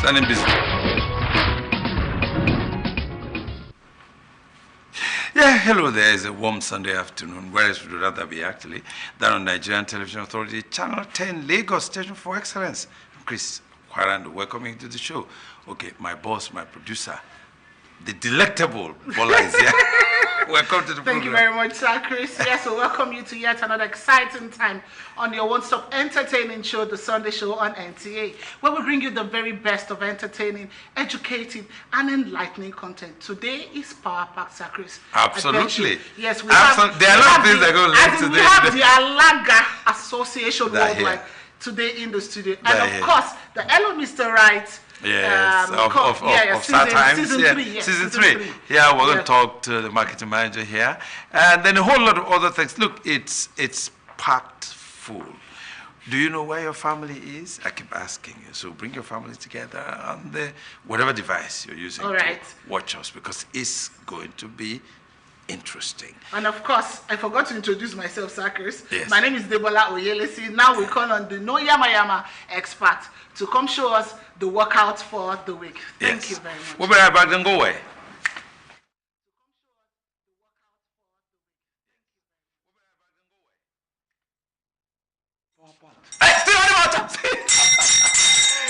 standing busy. Yeah, hello there. It's a warm Sunday afternoon. Where else would you rather be, actually, than on Nigerian Television Authority, Channel 10, Lagos Station for Excellence. I'm Chris Kwarando, welcoming you to the show. Okay, my boss, my producer, the delectable Bola is here. Welcome to the program. Thank you very much, Sir Chris. Yes, we welcome you to yet another exciting time on your one-stop entertaining show, The Sunday Show on NTA, where we bring you the very best of entertaining, educating, and enlightening content. Today is Power Pack, Sir Chris. Absolutely. Yes, we have. There are a lot of things that go on today. We have the Alaga Association Worldwide today in the studio, and of course, the Hello Mr. Right. Yes, of season three. Yeah, we're going to talk to the marketing manager here, and then a whole lot of other things. Look, it's packed full. Do you know where your family is? I keep asking you. So bring your family together on whatever device you're using to watch us, because it's going to be interesting. And of course, I forgot to introduce myself, Sir Chris. Yes. My name is Debola Oyelesi. Now we call on the No Yama Yama expert to come show us the workout for the week. Thank you very much. We'll be right back, then go away. Hey, still on the matter.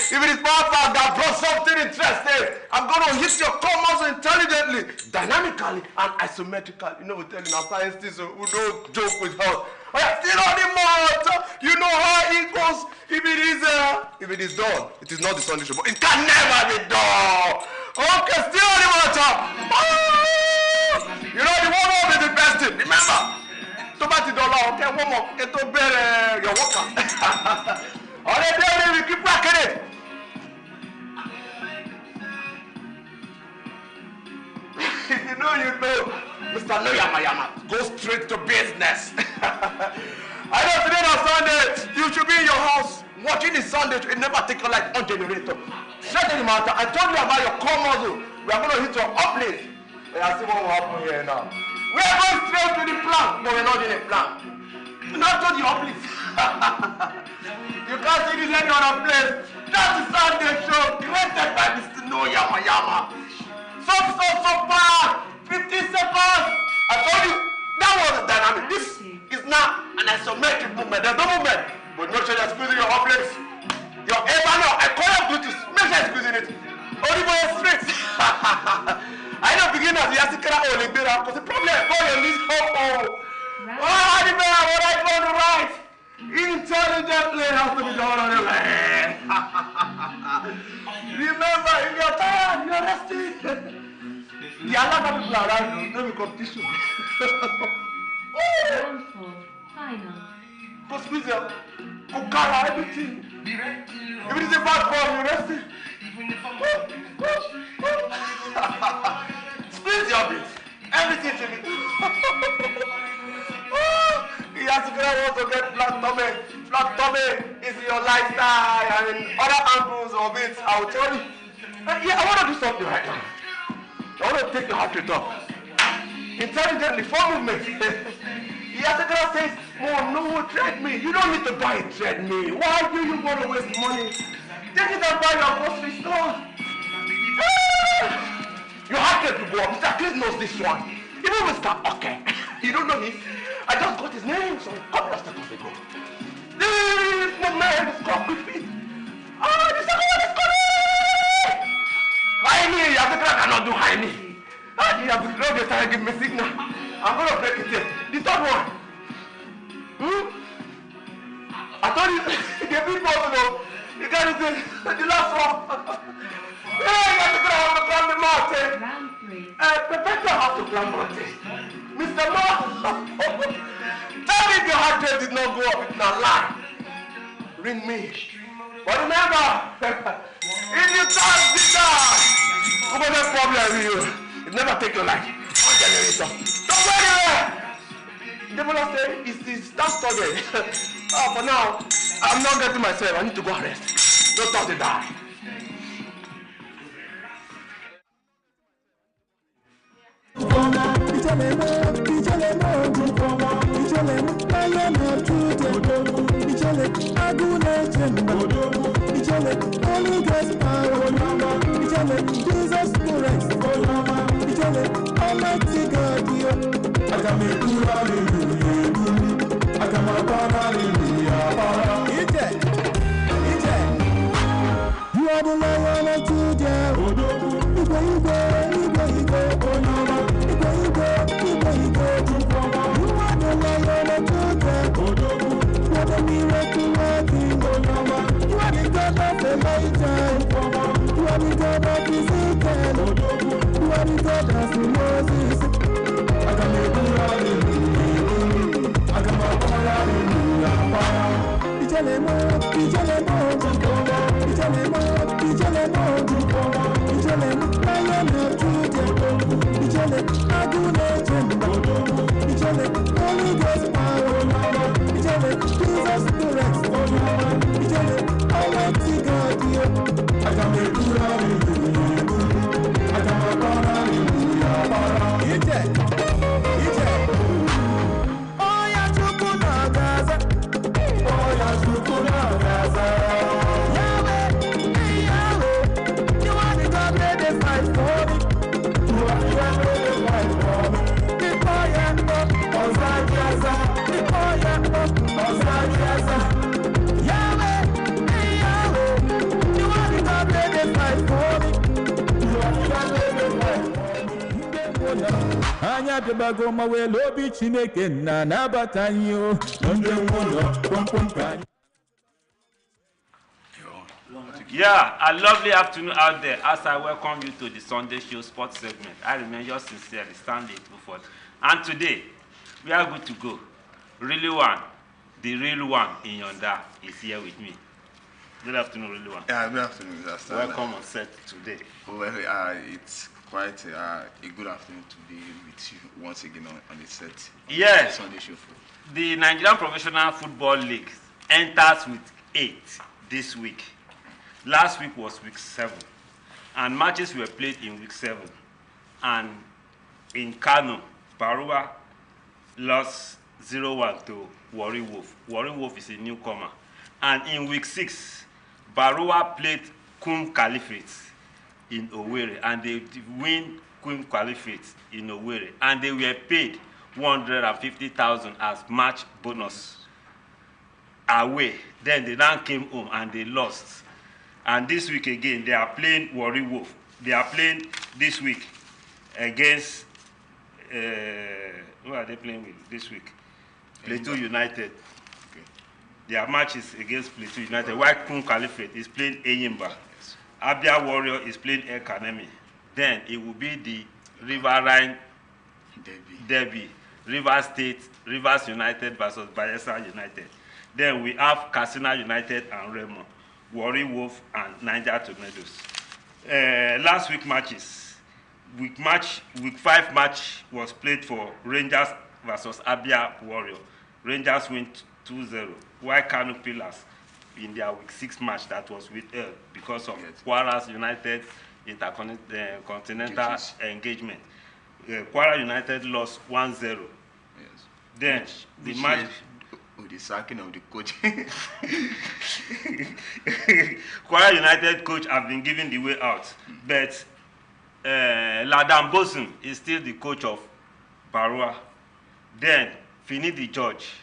If it is Power Pack that brought something interesting, I'm going to hit your core muscle intelligently, dynamically, and isometrically. You know, we're telling our scientists, we don't joke with health. Still on the matter. You know how it goes. If it is done, it is not the Sunday show, but it can never be done. Okay, still on the matter. You know, the warm-up is the best thing. Remember, $20, okay, warm-up, it'll be your workout. All the day, we keep rocking it. You know, Mr. No Yama Yama, go straight to business. I know today on Sunday, you should be in your house watching the Sunday. It never take your life on generator. Straight in the matter, I told you about your core muscle. We are going to hit your uplift. I see what will happen here now. We are going straight to the plan, but we're not in a plan. Not to the uplift. You can't see this any other place. That's the Sunday show created by Mr. No Yama Yama. So far, 15 seconds. I told you, that was the dynamic. This is not an isometric movement. There's no movement. But make sure you're squeezing your uplifts. Your now, I call your Bluetooth. Make sure you're squeezing it. Only for your streets. I know beginners, you have to get out of the better because the problem is going on this whole. Oh, the better, what I go to right. Intelligently has to be done on the land. Remember, if you're tired, you're resting. The other people around you, no competition. Go squeeze your Okara, everything. If it is a bad ball, you're resting. Squeeze your bit. Everything to me. You have to get flat tummy. Flat tummy is your lifestyle and in other angles of it, I will tell you. Yeah, I want to do something right now. I want to take your heart rate up. Intelligently, for movement. He has to say, oh no, treadmill. You don't need to buy a treadmill. Why do you want to waste money? Take it and buy your grocery store. Your heart rate will go up. Mr. Chris knows this one. Even Mr. Okay. You don't know him. I just got his name some couple of seconds ago. This man is called with me. Oh, this one is coming! High knee, you have to cannot do high knee. You have to throw this and give me signal. I'm going to break it here. The third one. I told you, the big possible. You got it in the last one. You have to climb the mountain. Professor has to climb the mountain. Mr. Mo, tell me if your heart rate did not go up, it's not lie. Ring me. But remember, if you touch the car, who got that problem with you? It never take your life on generator. Don't go anywhere. Debola say it's that study. For now, I'm not getting myself. I need to go rest. Don't touch the die. Ijele, Holy Ghost power, Ijele, Jesus Christ, Ijele, Almighty God, yo. I can make you hallelujah, I can make hallelujah. Ije, you are the Lion of Judah. Igwe, Onyama. Igwe, you are the Lion of Judah. You are the miracle working. You are the God of Elijah. You are the God of Ezekiel. You are the God of Moses. I can make you hallelujah. I can make hallelujah. Ijelemo, Lion of Judah. Ijele, Agune Jemba. Ijele, Holy Ghost power. Ijele, Jesus Christ. Ijele, Almighty God, yo. I can make you hallelujah. I can make hallelujah. Ije. Oh, ya Chukwu na Gaza. Oh, ya Chukwu na Gaza. Yahweh, you are the God that they fight for me. You are the God that they fight for me. Before you know, Ozajaza. Before you know, Ozajaza. Yahweh, you are the God that they fight for me. You are the God that they fight for me. Anya bibago mawe lobi Chineke na nabata yo. Nde mwono pom kanya. Yeah, a lovely afternoon out there as I welcome you to the Sunday Show Sports segment. I remain yours sincerely, Stanley Buford. And today, we are good to go. Really one, the real one in Yonda is here with me. Good afternoon, really one. Yeah, good afternoon, Mr. Stanley. Welcome on set today. Well, it's quite a good afternoon to be with you once again on the set. Yes. Sunday Show. The Nigerian Professional Football League enters with 8 this week. Last week was week 7, and matches were played in week 7. And in Kano, Barua lost 0-1 to Warri Wolf. Warri Wolf is a newcomer. And in week 6, Barua played Kum Caliphate in Owerri, and they win Kum Caliphate in Owerri, and they were paid 150,000 as match bonus away. Then they now came home and they lost. And this week again, they are playing Warri Wolf. They are playing this week against, who are they playing with this week? Plateau United. Okay. Their match is against Plateau United. While Kum Caliphate is playing Enyimba. Yes. Abia Warrior is playing El Kanemi. Then it will be the Riverine Derby. Rivers United versus Bayelsa United. Then we have Katsina United and Remo. Warri Wolf and Niger Tornadoes. Last week matches, week 5 match was played for Rangers versus Abia Warrior. Rangers win 2-0. While Kano Pillars in their week 6 match that was withheld because of Kwara United intercontinental engagement. Kwara United lost 1-0. Yes. Then the match. The sacking of the coach. Kwara United coach have been given the way out, but Ladan Bosun is still the coach of Barua. Then Finidi George.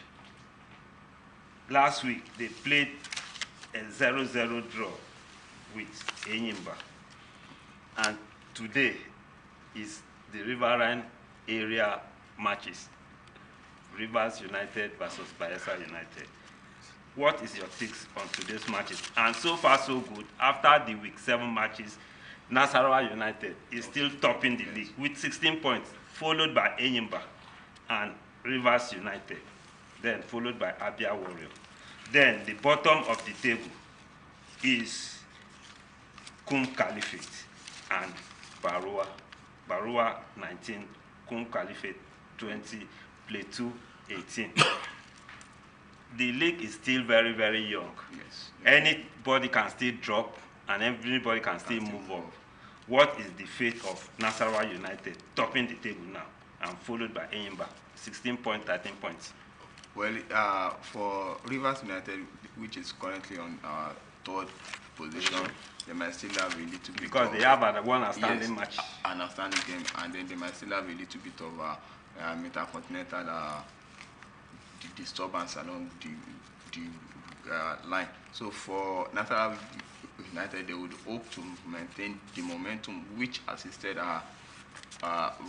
Last week they played a 0-0 draw with Enyimba, and today is the Riverine area matches. Rivers United versus Bayelsa United. What is your takes on today's matches? And so far so good. After the week 7 matches, Nasarawa United is still topping the league with 16 points, followed by Enyimba and Rivers United, then followed by Abia Warrior. Then the bottom of the table is Kum Caliphate and Barua. Barua 19, Kum Caliphate 20, Plateau 18. The league is still very, very young. Yes. Anybody can still drop and everybody can still move up. What is the fate of Nasarawa United topping the table now and followed by Enyimba, 16 points, 13 points? Well, for Rivers United, which is currently on third position. They might still have a little bit Because of, they have one outstanding yes, match. an outstanding game, and then they might still have a little bit of intercontinental disturbance along the line. So for National United, they would hope to maintain the momentum which assisted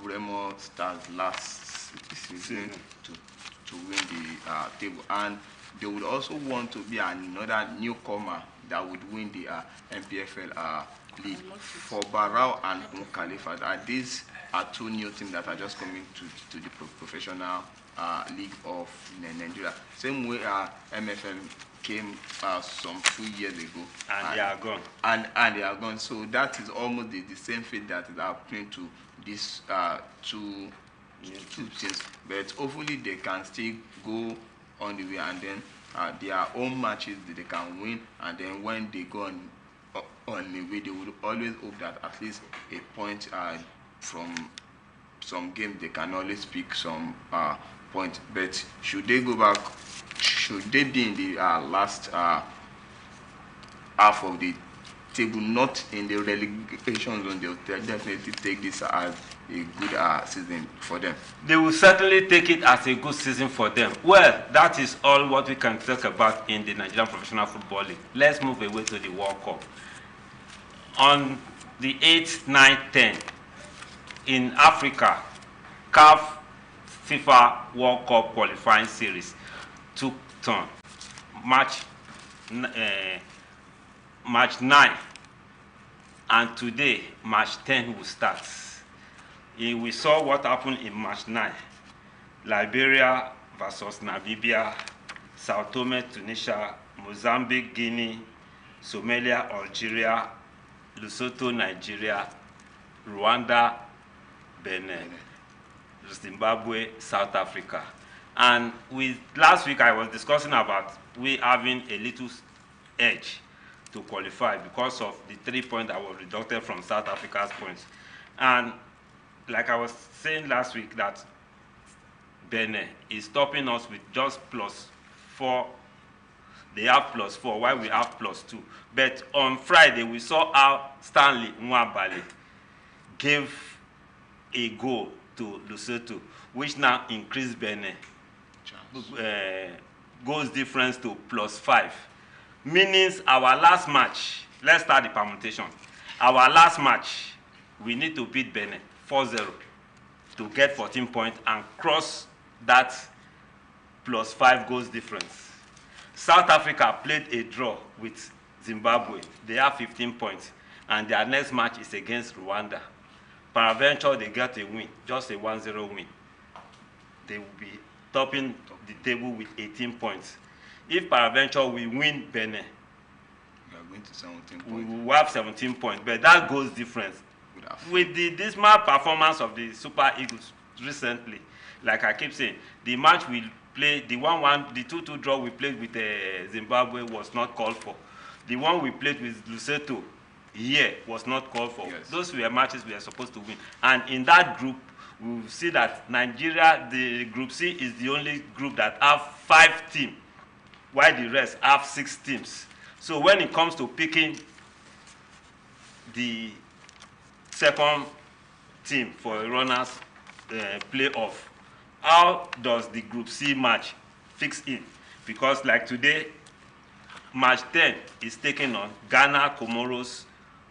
Remo Stars last season to win the table, and they would also want to be another newcomer that would win the MPFL league. For Barao and Khalifa, these are two new teams that are just coming to the professional league of Nigeria. Same way MFM came some few years ago, And they are gone. And they are gone. So that is almost the same fate that is happening to these two teams. But hopefully they can still go on the way, and then their own matches that they can win, and then when they go on the way, they would always hope that at least a point from some games they can always pick some point. But should they go back, should they be in the last half of the table, not in the relegation zone, they'll definitely take this as a good season for them. They will certainly take it as a good season for them. Well, that is all what we can talk about in the Nigerian Professional Football League. Let's move away to the World Cup. On the 8th, 9th, 10th, in Africa, CAF FIFA World Cup qualifying series took turn. March 9, and today, March 10 will start. We saw what happened in March 9. Liberia versus Namibia, Sao Tome, Tunisia, Mozambique, Guinea, Somalia, Algeria, Lesotho, Nigeria, Rwanda, Benin, Zimbabwe, South Africa. And last week I was discussing about we having a little edge to qualify because of the 3 points that were deducted from South Africa's points. And like I was saying last week, that Benin is stopping us with just +4. They have +4, while we have +2. But on Friday, we saw how Stanley Nwabali gave a goal to Lesotho, which now increased Benin goals difference to +5. Meaning our last match, let's start the permutation. Our last match, we need to beat Benin 4-0 to get 14 points and cross that +5 goals difference. South Africa played a draw with Zimbabwe. They have 15 points, and their next match is against Rwanda. Peradventure, they get a win, just a 1-0 win. They will be topping the table with 18 points. If peradventure we win Benin, We are going to 17 we points. will have 17 points, but that goals difference. With the dismal performance of the Super Eagles recently, like I keep saying, the match we played, the 1-1, the 2-2 draw we played with Zimbabwe was not called for. The one we played with Lesotho here was not called for. Yes. Those were matches we are supposed to win. And in that group, we will see that Nigeria, the Group C, is the only group that have 5 teams, while the rest have 6 teams. So when it comes to picking the second team for a runners playoff, how does the Group C match fix in? Because like today, March 10 is taken on Ghana, Comoros,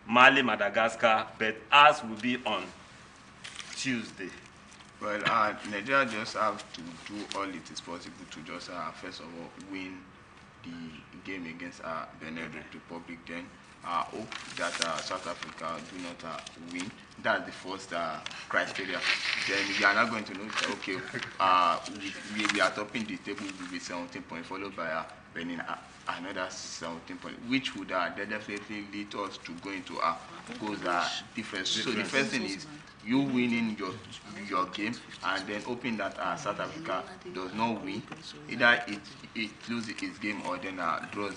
Mali, Madagascar, but ours will be on Tuesday. Well, Nigeria just have to do all it is possible to just first of all win the game against Benin Republic. Then hope that South Africa do not win. That's the first criteria. Then we are not going to know that, okay, we are topping the table with 17 points, followed by Benin another 17 points, which would definitely lead us to go into goals difference. So the first thing is you winning your game, and then hoping that South Africa does not win. Either it loses its game or then draws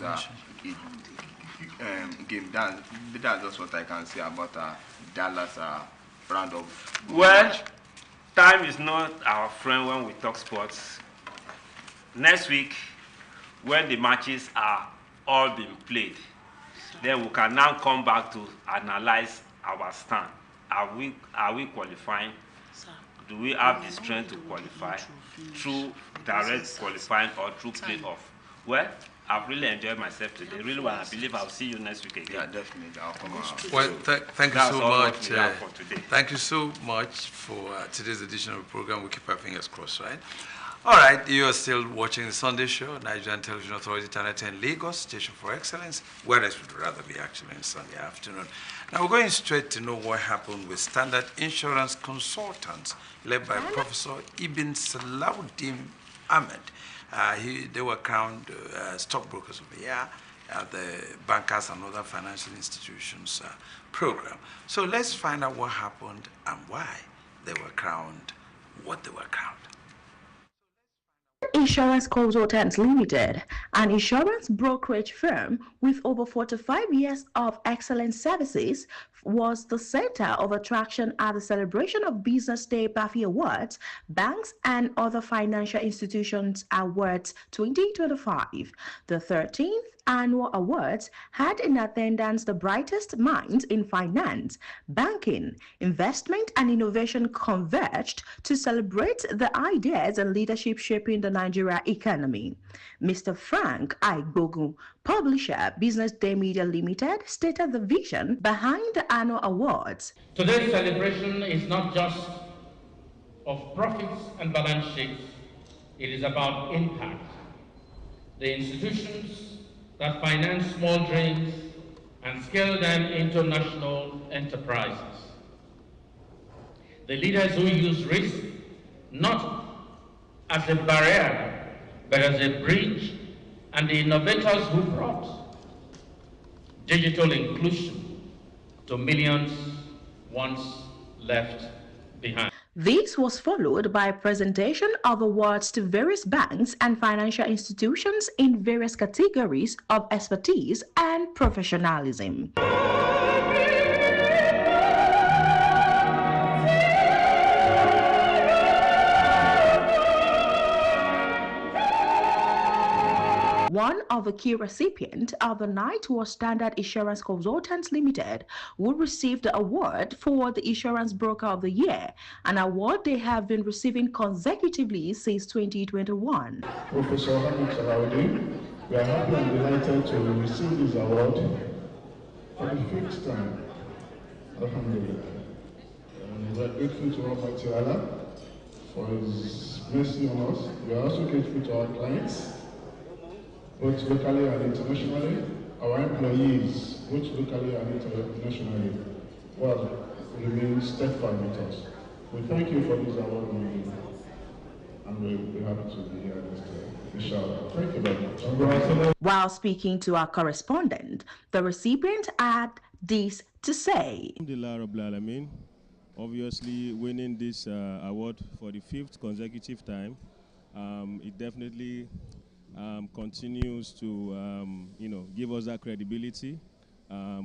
game. That's just what I can say about Dallas round of Well, time is not our friend when we talk sports. Next week, when the matches are all being played, then we can now come back to analyze our stand. Are we qualifying? Do we have the strength to qualify through direct qualifying or through playoff? Well, I've really enjoyed myself today. Really, well, I believe I'll see you next week again. Yeah, definitely. I'll come out. Well, thank you That's so all what much. we have for today. Thank you so much for today's edition of the program. We keep our fingers crossed, right? All right, you are still watching the Sunday Show, Nigerian Television Authority, Channel 10 Lagos, Station for Excellence, whereas it would rather be actually on Sunday afternoon. Now we're going straight to know what happened with Standard Insurance Consultants, led by Professor Ibn Salahuddin Ahmed. They were crowned stockbrokers of the year at the Bankers and Other Financial Institutions program. So let's find out what happened and why they were crowned, what they were crowned. Insurance Consultants Limited, an insurance brokerage firm with over 45 years of excellent services, was the center of attraction at the celebration of Business Day Buffy Awards, Banks and Other Financial Institutions Awards 2025. The 13th annual awards had in attendance the brightest minds in finance, banking, investment, and innovation converged to celebrate the ideas and leadership shaping the Nigeria economy. Mr. Frank Aigbogun, publisher, Business Day Media Limited, stated the vision behind the annual awards. Today's celebration is not just of profits and balance sheets, it is about impact. The institutions that finance small dreams and scale them into national enterprises. The leaders who use risk not as a barrier, but as a bridge, and the innovators who brought digital inclusion to millions once left behind. This was followed by a presentation of awards to various banks and financial institutions in various categories of expertise and professionalism. One of the key recipients of the night was Standard Insurance Consultants Limited, who received the award for the Insurance Broker of the Year, an award they have been receiving consecutively since 2021. Professor Hamid Salahuddin, we are happy and delighted to receive this award for the 5th time. Alhamdulillah. We are grateful to Almighty Allah for His mercy on us. We are also grateful to our clients, both locally and internationally, our employees, both locally and internationally, who have remained steadfast with us. We thank you for this award, and we're happy to be here this day. Inshallah. Thank you very much. While speaking to our correspondent, the recipient had this to say. Alhamdulillah Rabbil Alameen. Obviously, winning this award for the 5th consecutive time, it definitely continues to, give us that credibility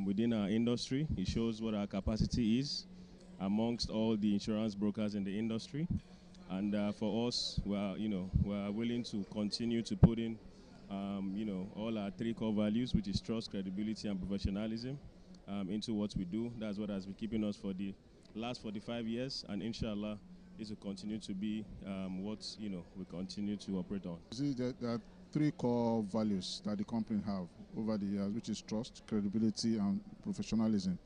within our industry. It shows what our capacity is amongst all the insurance brokers in the industry. And for us, we're willing to continue to put in, all our 3 core values, which is trust, credibility, and professionalism, into what we do. That's what has been keeping us for the last 45 years, and inshallah, this will continue to be what we continue to operate on. See, there are 3 core values that the company have over the years, which is trust, credibility, and professionalism.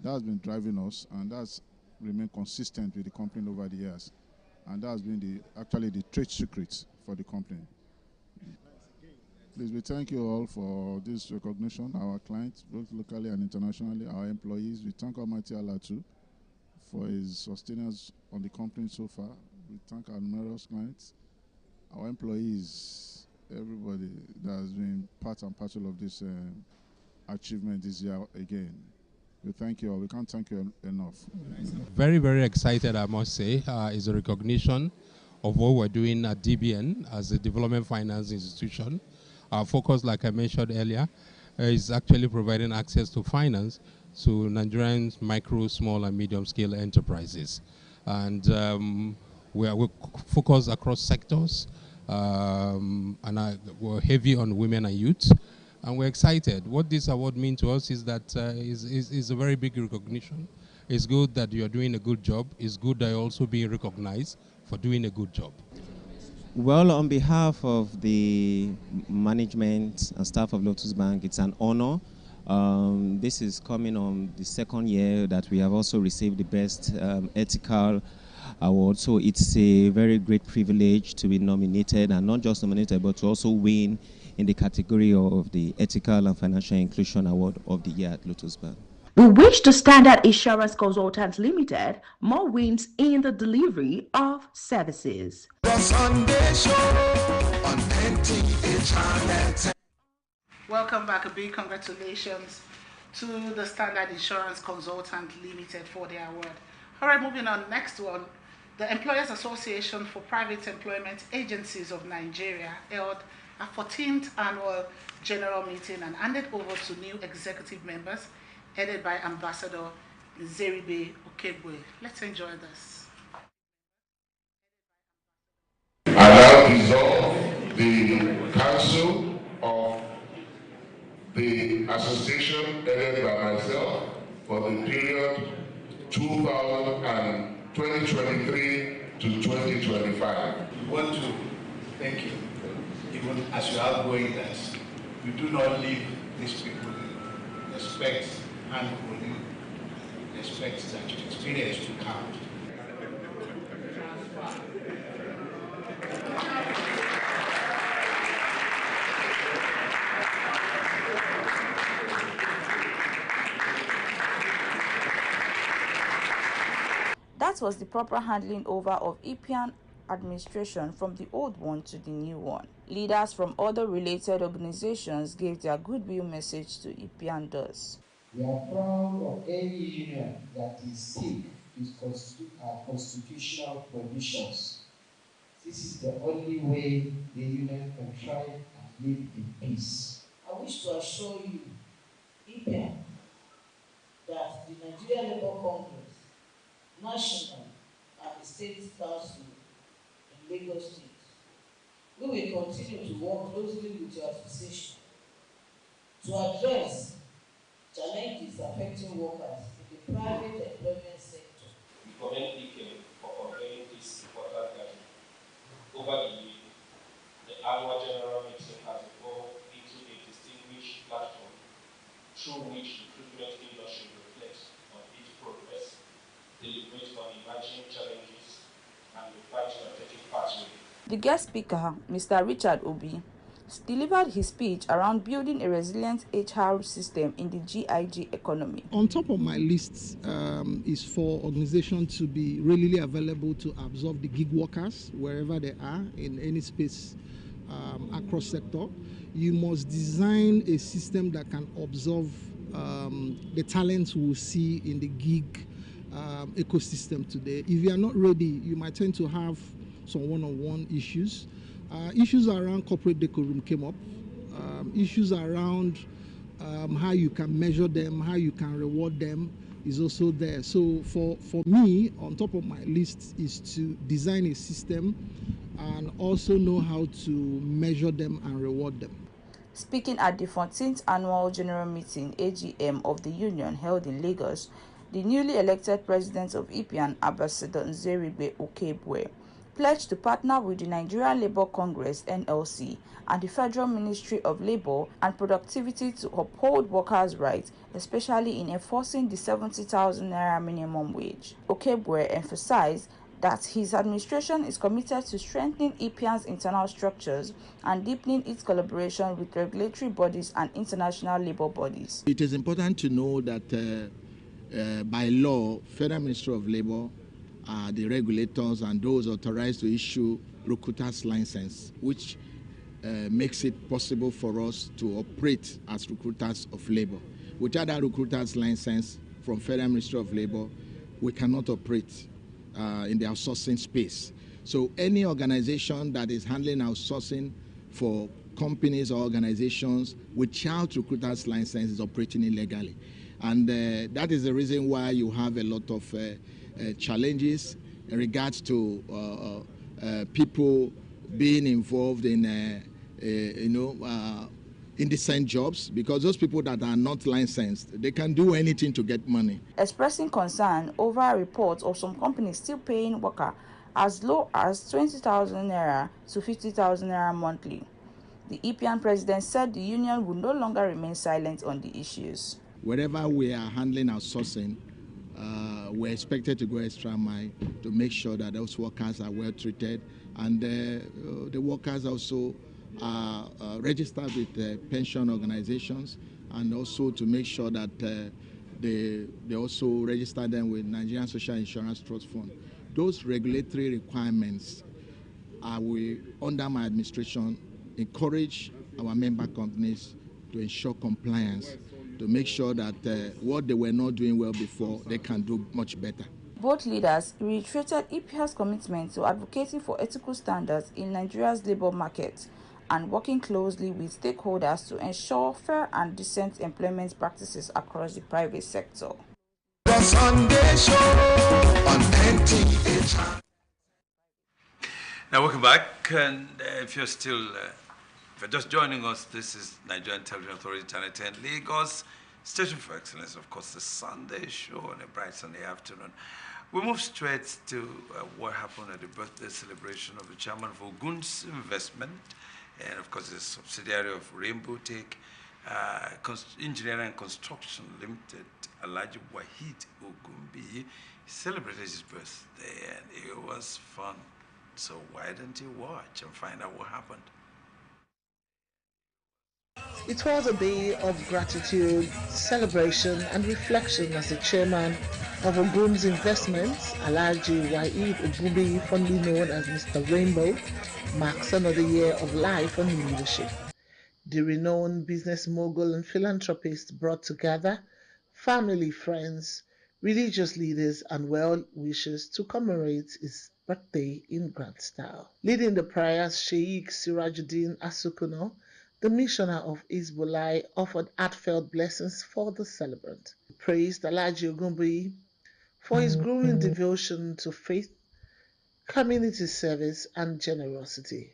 That has been driving us, and that's remained consistent with the company over the years. And that has been actually the trade secret for the company. Please, we thank you all for this recognition, our clients, both locally and internationally, our employees. We thank Almighty Allah too for His sustenance on the company so far. We thank our numerous clients, our employees, everybody that has been part and parcel of this achievement this year again. We thank you all. We can't thank you enough. Very, very excited, I must say. It's a recognition of what we're doing at DBN as a development finance institution. Our focus, like I mentioned earlier, is actually providing access to finance to Nigerian micro, small, and medium-scale enterprises. And we're focused across sectors, and we're heavy on women and youth. and we're excited. What this award means to us is that is a very big recognition. It's good that you're doing a good job. It's good that you're also being recognized for doing a good job. Well, on behalf of the management and staff of Lotus Bank, it's an honor. This is coming on the second year that we have also received the Best Ethical Award. So it's a very great privilege to be nominated, and not just nominated, but to also win in the category of the Ethical and Financial Inclusion Award of the Year at Lotus Bank. We wish the Standard Insurance Consultants Limited more wins in the delivery of services. The Sunday Show on NTA. Welcome back. A big congratulations to the Standard Insurance Consultant Limited for their award. All right, moving on. Next one. The Employers Association for Private Employment Agencies of Nigeria held a 14th annual general meeting and handed over to new executive members headed by Ambassador Nzeribe Okegwe. Let's enjoy this. I now dissolve the Council of the Association headed by myself for the period 2023 to 2025. We want to thank you, even as you are going, that you do not leave these people in respect and holding respect that you experience to count. That was the proper handing over of IPIAN administration from the old one to the new one. Leaders from other related organizations gave their goodwill message to IPIAN thus. We are proud of any union that is stick to constitutional provisions. This is the only way the union can thrive and live in peace. I wish to assure you, IPIAN, that the Nigeria Labour Congress, National and the State Council in Lagos State, we will continue to work closely with your association to address challenges affecting workers in the private employment sector. We commend IPIAN for convening this important gathering. Over the year, the annual general meeting has evolved into a distinguished platform through which the recruitment industry reflects on its progress, deliberate on emerging challenges, and refine strategic pathways. The guest speaker, Mr. Richard Obi, delivered his speech around building a resilient HR system in the GIG economy. On top of my list is for organizations to be readily available to absorb the gig workers wherever they are in any space across sector. You must design a system that can absorb the talents we will see in the gig ecosystem today. If you are not ready, you might tend to have some one-on-one issues. Issues around corporate decorum came up. Issues around how you can measure them, how you can reward them is also there. So for me, on top of my list is to design a system and also know how to measure them and reward them. Speaking at the 14th Annual General Meeting AGM of the Union held in Lagos, the newly elected president of IPIAN, Ambassador Nzeribe Okegwe, pledged to partner with the Nigeria Labour Congress (NLC) and the Federal Ministry of Labour and Productivity to uphold workers' rights, especially in enforcing the 70,000 naira minimum wage. Okegwe emphasized that his administration is committed to strengthening IPIAN's internal structures and deepening its collaboration with regulatory bodies and international labour bodies. It is important to know that by law, Federal Ministry of Labour are the regulators and those authorized to issue recruiters license, which makes it possible for us to operate as recruiters of labor. Without that recruiters license from Federal Ministry of Labour, we cannot operate in the outsourcing space. So any organization that is handling outsourcing for companies or organizations without recruiters license is operating illegally. And that is the reason why you have a lot of challenges in regards to indecent jobs, because those people that are not licensed, they can do anything to get money. Expressing concern over a report of some companies still paying workers as low as 20,000 naira to 50,000 naira monthly, the EPIAN president said the union will no longer remain silent on the issues. Wherever we are handling outsourcing, we're expected to go extra mile to make sure that those workers are well treated, and the workers also are registered with pension organizations, and also to make sure that they also register them with Nigerian Social Insurance Trust Fund. Those regulatory requirements will, under my administration, encourage our member companies to ensure compliance, to make sure that what they were not doing well before, they can do much better. Both leaders reiterated EPIA's commitment to advocating for ethical standards in Nigeria's labor market and working closely with stakeholders to ensure fair and decent employment practices across the private sector. The Sunday Show on NTA. Now welcome back, and if you're just joining us, this is Nigerian Television Authority Channel 10 Lagos, Station for Excellence, of course, the Sunday Show on a bright Sunday afternoon. We move straight to what happened at the birthday celebration of the chairman of Ogun's Investment, and of course, it's a subsidiary of Rainbow Tech Engineering and Construction Limited. Alhaji Wahid Ogunbiyi celebrated his birthday, and it was fun. So why don't you watch and find out what happened? It was a day of gratitude, celebration, and reflection as the chairman of Ogun's Investments, Alhaji Wahid Ogunbiyi, fondly known as Mr. Rainbow, marks another year of life and leadership. The renowned business mogul and philanthropist brought together family, friends, religious leaders, and well-wishers to commemorate his birthday in grand style. Leading the prayers, Sheikh Sirajuddin Asukuno, the missioner of Hezbollah, offered heartfelt blessings for the celebrant. He praised Alhaji Ogunbiyi for his growing devotion to faith, community service, and generosity,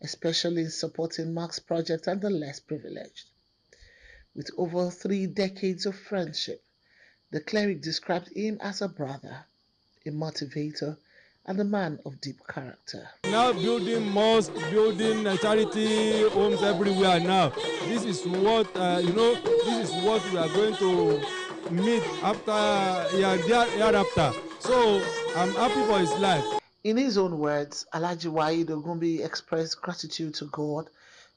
especially in supporting Mark's project and the less privileged. With over 3 decades of friendship, the cleric described him as a brother, a motivator, and a man of deep character. Now building mosques, building charity homes everywhere now. This is what, this is what we are going to meet hereafter. So I'm happy for his life. In his own words, Alhaji Wahid Ogunbiyi expressed gratitude to God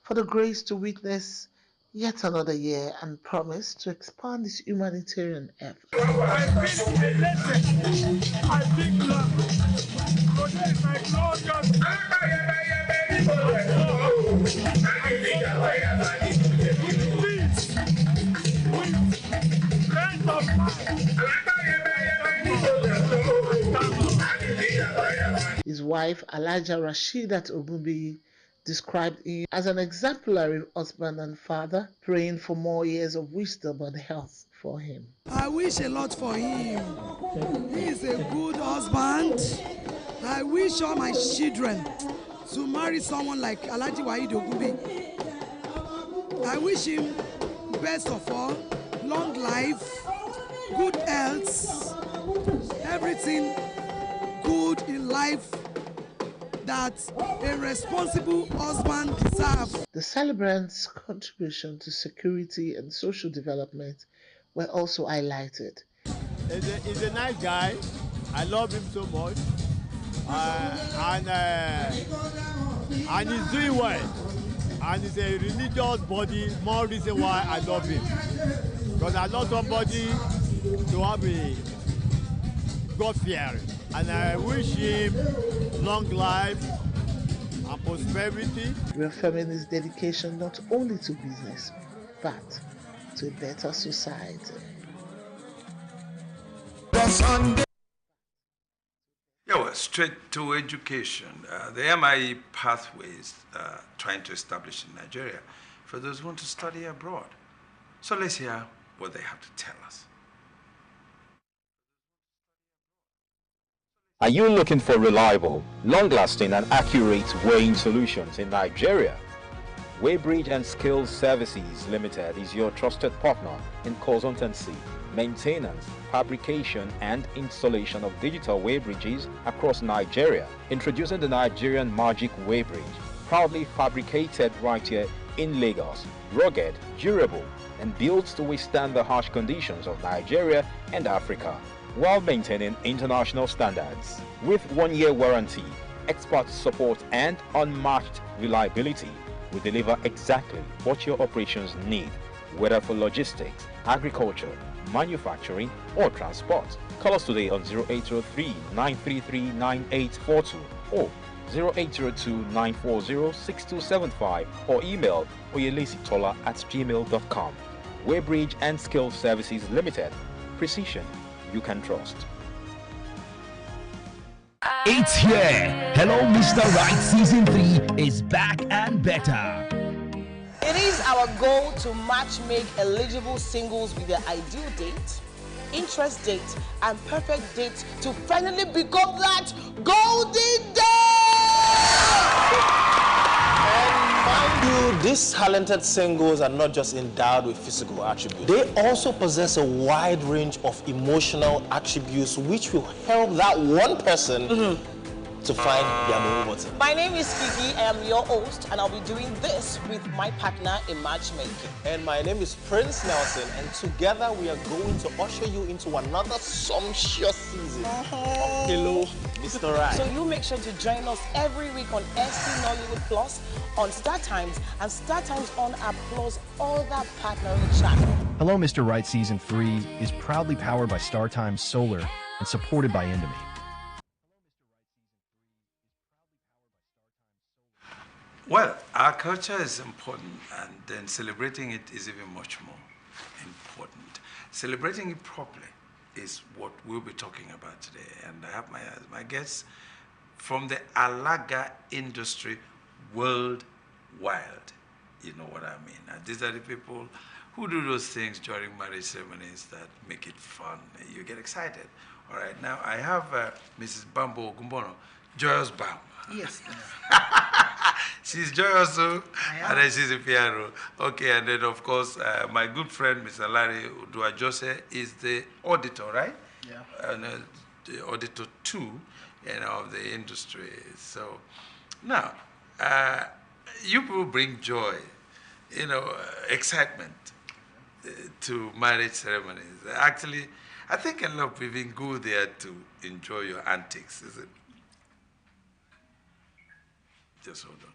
for the grace to witness yet another year and promised to expand his humanitarian efforts. His wife, Alhaja Rashidat Ogunbiyi, described him as an exemplary husband and father, praying for more years of wisdom and health for him. I wish a lot for him. He is a good husband. I wish all my children to marry someone like Alhaji Wahid Ogunbiyi. I wish him, best of all, long life, good health, everything good in life that a responsible husband deserves. The celebrants' contribution to security and social development were also highlighted. He's a nice guy. I love him so much. And he's doing well. And he's a religious body, more reason why I love him. Because I love somebody to have a God-fearing. And I wish him long life and prosperity. Reaffirming his dedication not only to business, but to a better society. Yeah, well, straight to education. The MIE pathways trying to establish in Nigeria for those who want to study abroad. So let's hear what they have to tell us. Are you looking for reliable, long-lasting and accurate weighing solutions in Nigeria? Waybridge and Skills Services Limited is your trusted partner in consultancy, maintenance, fabrication and installation of digital weighbridges across Nigeria. Introducing the Nigerian Magic Weighbridge, proudly fabricated right here in Lagos, rugged, durable and built to withstand the harsh conditions of Nigeria and Africa, while maintaining international standards. With 1-year warranty, expert support and unmatched reliability, we deliver exactly what your operations need, whether for logistics, agriculture, manufacturing or transport. Call us today on 0803-933-9842 or 0802-940-6275 or email oyelesitola@gmail.com. Waybridge and Skills Services Limited. Precision you can trust. It's here. Hello, Mr. Right Season 3 is back and better. It is our goal to match-make eligible singles with their ideal date, interest date, and perfect date to finally become that golden date! And mind you, these talented singles are not just endowed with physical attributes. They also possess a wide range of emotional attributes which will help that one person to find their moon button. My name is Kiki, I am your host, and I'll be doing this with my partner in matchmaking. And my name is Prince Nelson, and together we are going to usher you into another sumptuous season of Hello, Mr. Right. So you make sure to join us every week on ST Nollywood Plus, on Star Times, and Star Times on our Plus other partnering channel. Hello, Mr. Right Season 3 is proudly powered by StarTimes Solar and supported by Indomie. Well, our culture is important, and then celebrating it is even much more important. Celebrating it properly is what we'll be talking about today. And I have my guests from the Alaga industry worldwide. You know what I mean. And these are the people who do those things during marriage ceremonies that make it fun. You get excited. All right, now I have Mrs. Bambo Gumbono, Joyous Bam. Yes. She's joyous, and then she's a piano. Okay, and then of course, my good friend, Mr. Larry Uduajose, is the auditor, right? Yeah. And the auditor too, of the industry. So now, you people bring joy, excitement to marriage ceremonies. Actually, I think a lot of people even go there to enjoy your antics, is it? Just hold on.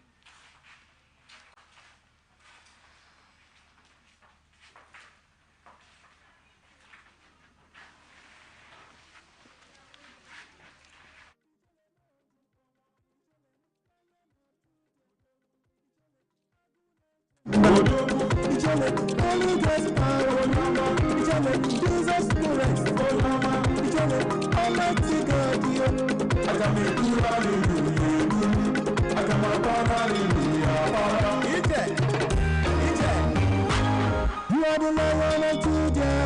You are the lion of Judah.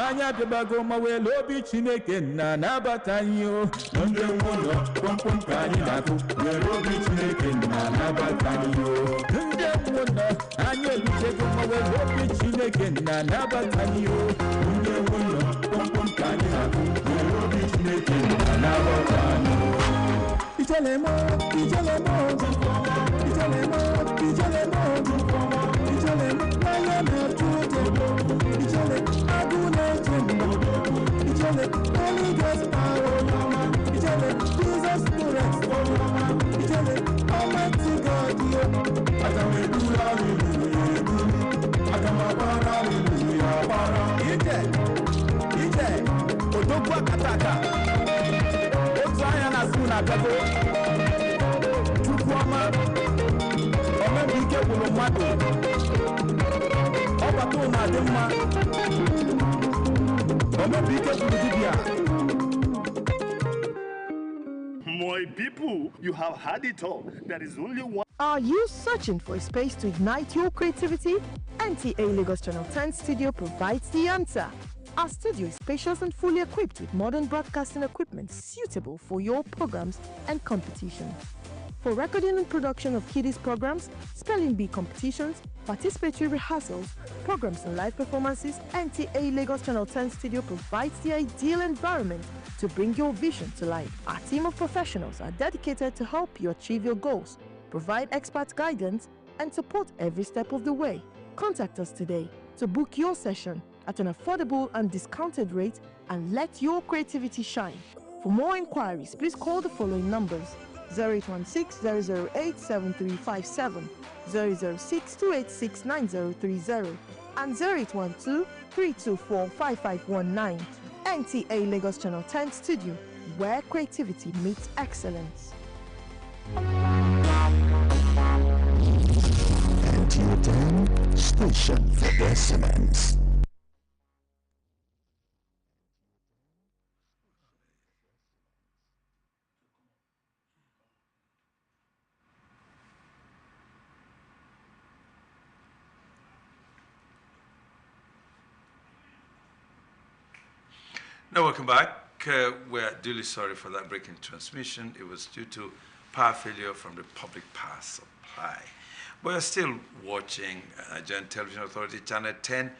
anya bịabago ma wele obi Chineke nna nabata anyị o ndị nwụlọ kpọmkpọm ka anyị na-akụ were obi Chineke nna nabata anyị o ndị nwụlọ anya ebitego ma wele obi Chineke nna nabata anyị o ndị nwụlọ kpọmkpọm ka anyị na-akụ were obi Chineke nna nabata anyị o Ijelemo, Ijelemo, Ijelemo, Ijelemo, Ijelemo, Mayana Tujelemo, Ijelemo, Aguna Jelemo, Ijelemo, Holy Ghost power, Ijelemo, Jesus Christ, Ijelemo, Almighty God, Akamedula, Hallelujah, Akamabara, Hallelujah, Ije, Odogwa Kataka. Suna Gago, Chukwama, Omebike Bulomado, Obatona Dema, Omebike Bulidibia. My people, you have had it all. There is only one. Are you searching for a space to ignite your creativity? NTA Lagos Channel 10 Studio provides the answer. Our studio is spacious and fully equipped with modern broadcasting equipment suitable for your programs and competitions. For recording and production of kiddies programs, spelling bee competitions, participatory rehearsals, programs and live performances, NTA Lagos Channel 10 Studio provides the ideal environment to bring your vision to life. Our team of professionals are dedicated to help you achieve your goals, provide expert guidance, and support every step of the way. Contact us today to book your session at an affordable and discounted rate and let your creativity shine. For more inquiries, please call the following numbers: 0816-008-7357, 006-286-9030, and 0812-324-5519. NTA Lagos Channel 10 Studio, where creativity meets excellence. NTA 10, station for excellence. Now, welcome back. We're duly sorry for that break in transmission. It was due to power failure from the public power supply. We're still watching Nigerian Television Authority Channel 10,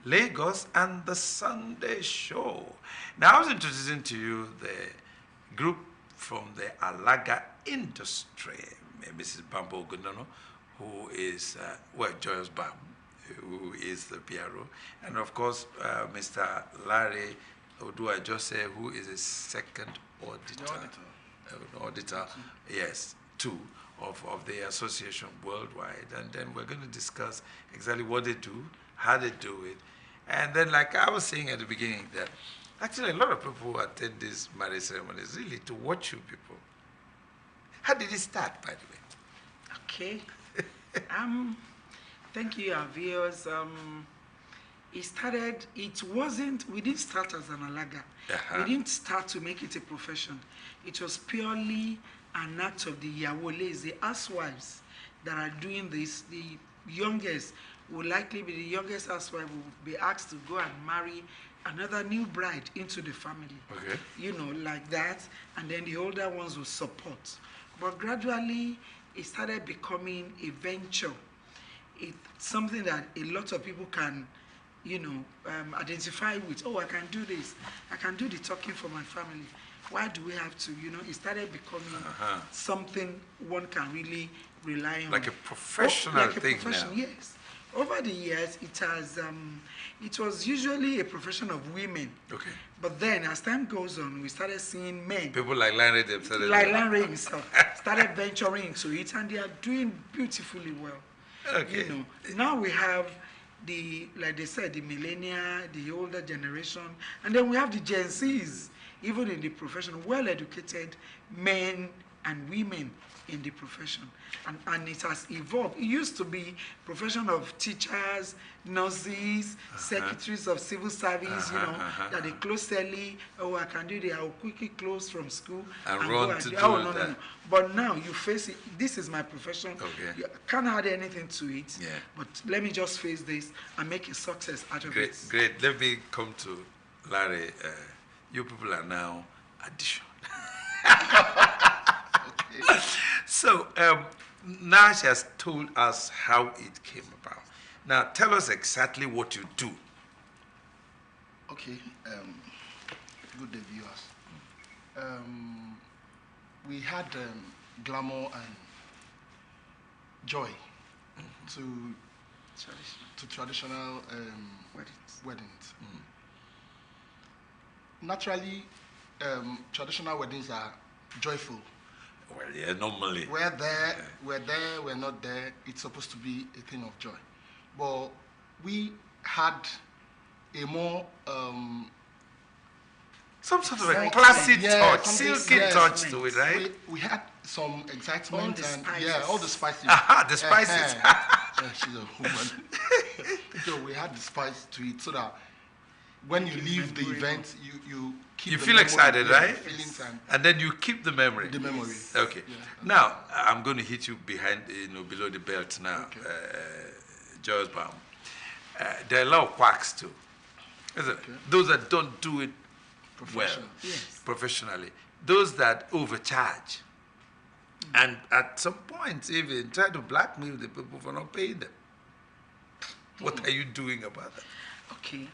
Lagos, and the Sunday Show. Now, I was introducing to you the group from the Alaga industry, Mrs. Bambo Gundono, who is, Joyous Bam, who is the PRO, and of course, Mr. Larry Odua Jose, who is a second auditor, yes, two of the association worldwide. And then we're going to discuss exactly what they do, how they do it. And then, like I was saying at the beginning, that actually a lot of people who attend these marriage ceremonies really to watch you people. How did it start, by the way? Okay. Thank you, our viewers. We didn't start as an alaga. We didn't start to make it a profession. It was purely an act of the Yawoles, the housewives that are doing this. The youngest will likely be the youngest housewife will be asked to go and marry another new bride into the family. Okay. You know, like that. And then the older ones will support. But gradually, it started becoming a venture. It's something that a lot of people can, you know, identify with. Oh, I can do this. I can do the talking for my family. Why do we have to, you know? It started becoming something one can really rely on. Like a professional thing now. Yes. Over the years, it was usually a profession of women. Okay. But then, as time goes on, we started seeing men. People like Larry themselves. Like Larry himself started venturing into it, and they are doing beautifully well. Okay. You know, now we have like they said, the millennia, the older generation, and then we have the Gen Zs, even in the profession, well-educated men and women in the profession. And it has evolved. It used to be profession of teachers, nurses, secretaries of civil service, that they close early. Oh, I can do it. I will quickly close from school. And go run and to do no. that. But now you face it. This is my profession. Okay. You can't add anything to it. Yeah. But let me just face this and make a success out of it. Great. Let me come to Larry. You people are now addition. So now she has told us how it came about. Now tell us exactly what you do. Okay. Good day, viewers. We had glamour and joy to traditional weddings. Naturally, traditional weddings are joyful. Well, yeah, normally. We're there, we're not there. It's supposed to be a thing of joy. But we had a more some sort of a classy touch, silky touch to it, right? We had some excitement all the and spices. all the spices. The spices. She's a woman. So we had the spice to it so that when you leave the event, you keep you the feel memory, excited, right? Feelings And then you keep the memory. The memory. Okay. Now I'm going to hit you behind, below the belt now, Joyous Baum. There are a lot of quacks too, isn't it? Those that don't do it well, professionally. Those that overcharge, and at some point even try to blackmail the people for not paying them. What are you doing about that? Okay.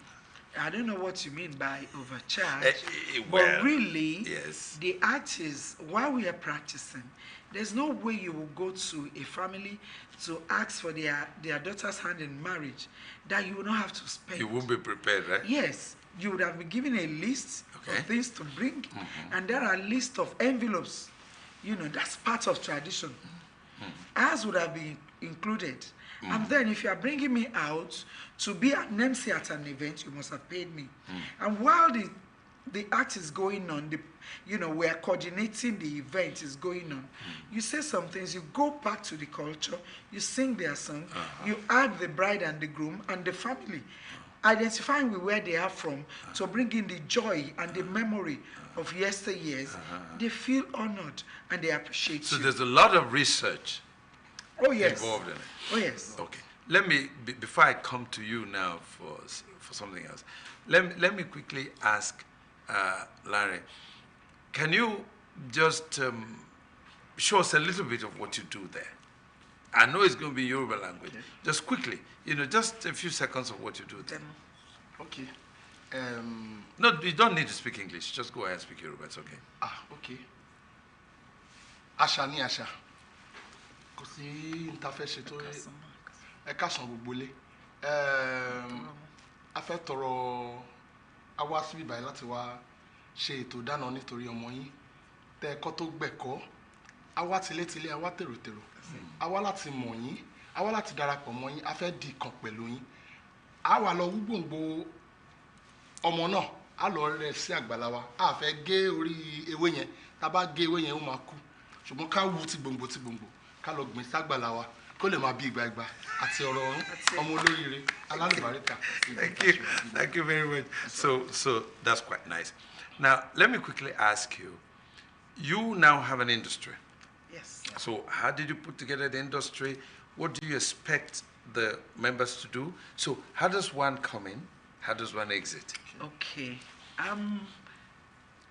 I don't know what you mean by overcharge, well, but really, yes. The act is, while we are practicing, there's no way you will go to a family to ask for their daughter's hand in marriage that you will not have to spend. You won't be prepared, right? Yes, you would have been given a list of things to bring, and there are a list of envelopes. That's part of tradition. Ours would have been included. And then if you are bringing me out to be an MC at an event, you must have paid me. And while the act is going on, we are coordinating the event is going on. You say some things, you go back to the culture, you sing their song, you add the bride and the groom and the family, identifying with where they are from to bring in the joy and the memory of yesteryears. They feel honored and they appreciate you. So there's a lot of research involved in it. Oh, yes. Okay. Let me, before I come to you now for something else, let me quickly ask Larry, can you just show us a little bit of what you do there? I know it's going to be Yoruba language. Okay. Just quickly, just a few seconds of what you do there. Okay. No, you don't need to speak English. Just go ahead and speak Yoruba. It's okay. Okay. Asha ni Asha. Kò sí ntafẹ́ ṣe tó ẹ káàsán gbogbo lé. A fẹ́ tọrọ a wá síbí báyìí láti wá ṣe ètò ìdáná nítorí ọmọ yín tẹ́ ẹ̀kọ́ tó gbẹ̀kọ́. A wá tilétilé, a wá tèròtèrò. A wá láti mọ̀ yín, a wá láti darapọ̀ mọ́ yín, a fẹ́ di ìkan pẹ̀lú yín. A wá lọ wú gbòǹgbò ọmọ náà, a lọ rẹ̀ sí àgbàlá wa. A fẹ́ gé orí ewé yẹn, tá bá gé ewé yẹn ó máa kú. Ṣùgbọ́n ká wú ti gbòǹgbò. Ká lọ gbìn ságbàlá wa kó lè máa bí ìgbà àti ọ̀rọ̀ ọmọ olóríire alálùbáríkà. Thank you very much. So that's quite nice. Now let me quickly ask you. You now have an industry. Yes. So how did you put together the industry? What do you expect the members to do? So how does one come in? How does one exit? Okay.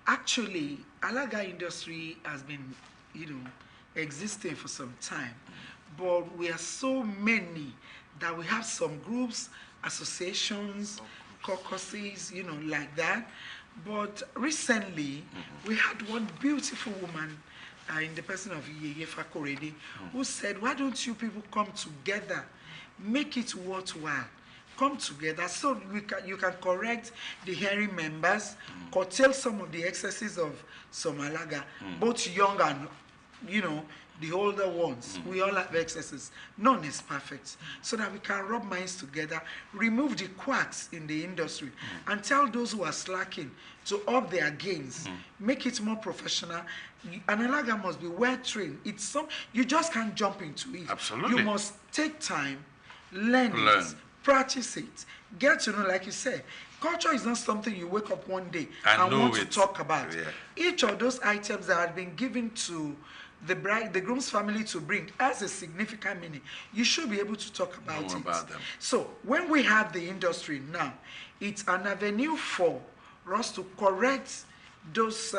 Actually, Alaga industry has been, existing for some time, but we are so many that we have some groups, associations, caucuses, like that. But recently, we had one beautiful woman in the person of Yeye Fakorede who said, why don't you people come together, make it worthwhile, come together so you can correct the hearing members, curtail some of the excesses of some Alaga, both young and the older ones, we all have excesses. None is perfect. So that we can rub minds together, remove the quacks in the industry, and tell those who are slacking to up their gains, make it more professional. An Alaga must be well trained. You just can't jump into it. Absolutely. You must take time, learn it, practice it, get to know, like you said. Culture is not something you wake up one day and want to talk about. Yeah. Each of those items that have been given to the groom's family to bring has a significant meaning. You should be able to talk about it. About them. So when we have the industry now, it's an avenue for us to correct those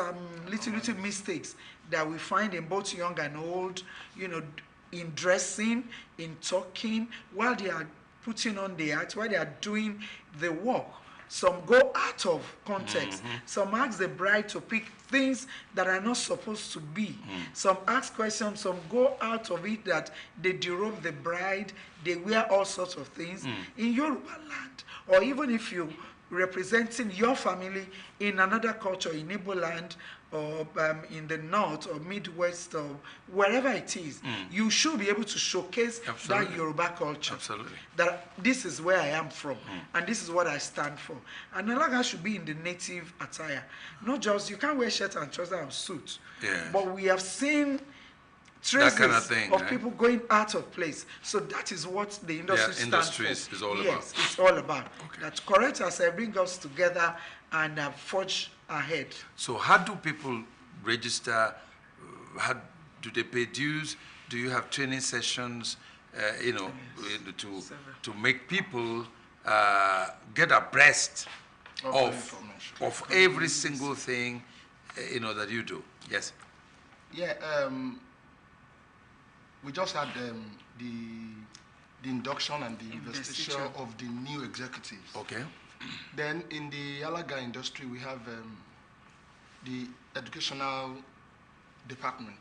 little mistakes that we find in both young and old, in dressing, in talking, while they are putting on the act, while they are doing the work. Some go out of context. Some ask the bride to pick things that are not supposed to be. Some ask questions, some go out of it that they derobe the bride, they wear all sorts of things. In Yoruba land, or even if you representing your family in another culture, in Igbo land, or in the north or Midwest or wherever it is, you should be able to showcase that Yoruba culture. Absolutely. That this is where I am from, and this is what I stand for. And Alaga should be in the native attire. Not just, you can't wear shirt and trouser and suit. Yeah. But we have seen traces kind of thing, of right? people going out of place. So that is what the industry stands for. Is all about. Yes, it's all about. That correct us and bring us together and forge ahead. So how do people register? How do they pay dues? Do you have training sessions, to make people get abreast of every single thing, that you do? Yes. Yeah. We just had the induction and the investiture of the new executives. Okay. Then in the Alaga industry, we have the educational department.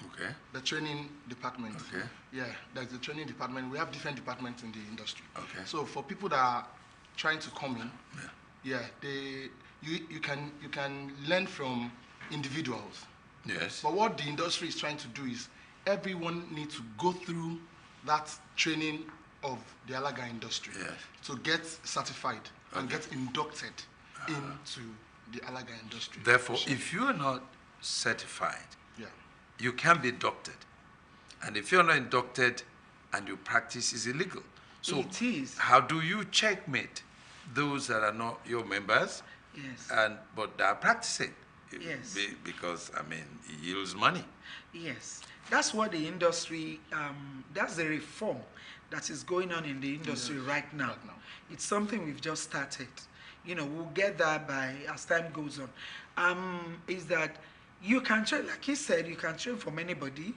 Okay. The training department. Okay. Yeah, there's the training department. We have different departments in the industry. Okay. So for people that are trying to come in, you can learn from individuals. Yes. But what the industry is trying to do is everyone needs to go through that training of the Alaga industry to get certified and get inducted into the Alaga industry. Therefore, if you are not certified, you can be inducted. And if you're not inducted and you practice, is illegal. So it is. How do you checkmate those that are not your members, but they are practicing? Yes. Because, it yields money. Yes. That's what the industry, that's the reform that is going on in the industry right now. It's something we've just started. We'll get that as time goes on. Is that you can train, like he said, you can train from anybody,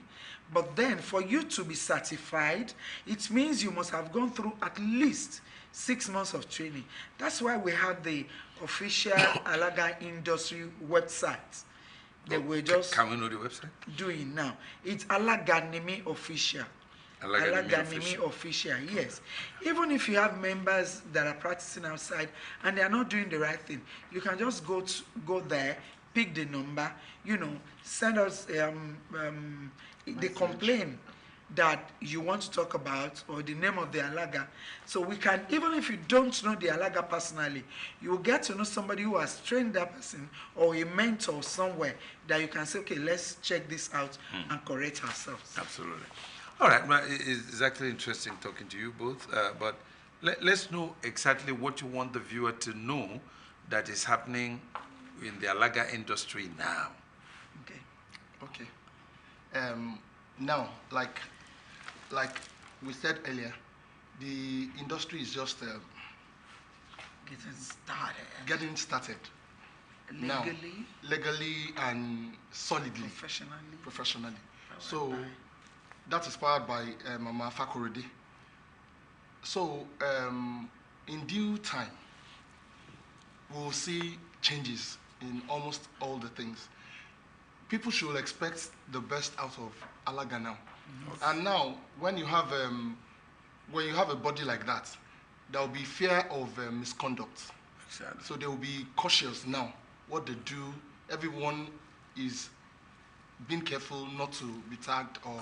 but then for you to be certified, it means you must have gone through at least 6 months of training. That's why we have the official Alaga industry website. Can we know the website? Doing now. It's Alaganimi Official. Alaganimi Official, yes. Even if you have members that are practicing outside and they are not doing the right thing, you can just go there, pick the number, send us the complaint that you want to talk about or the name of the Alaga. So we can, even if you don't know the Alaga personally, you will get to know somebody who has trained that person or a mentor somewhere that you can say, okay, let's check this out and correct ourselves. Absolutely. All right, well, it's actually interesting talking to you both, but let's know exactly what you want the viewer to know that is happening in the Alaga industry now. Okay. Now, like we said earlier, the industry is just getting started. Legally and solidly. Professionally. So that is powered by Mama Fakorede. So in due time, we'll see changes in almost all the things. People should expect the best out of Alaga now. And now, when you have a body like that, there will be fear of misconduct. Exactly. So they will be cautious now. What they do, everyone is being careful not to be tagged or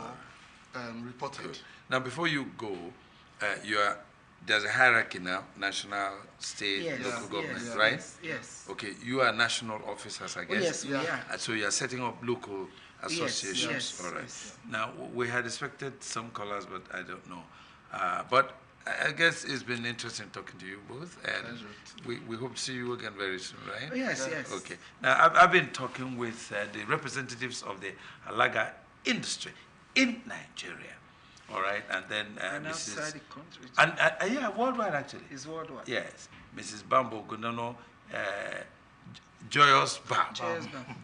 reported. Good. Now, before you go, there's a hierarchy now: national, state, local government, right? Yes. Okay, you are national officers, I guess. Yes, we are. So you are setting up local associations. Yes, all right. yes. Now, we had expected some colors, but I don't know. But I guess it's been interesting talking to you both, and we hope to see you again very soon, right? Oh, yes, yes. Okay. Now, I've been talking with the representatives of the Alaga industry in Nigeria, all right, and then and Mrs. outside the country. And yeah, worldwide actually. It's worldwide. Yes, Mrs. Bambo Gunano, Joyous Bam.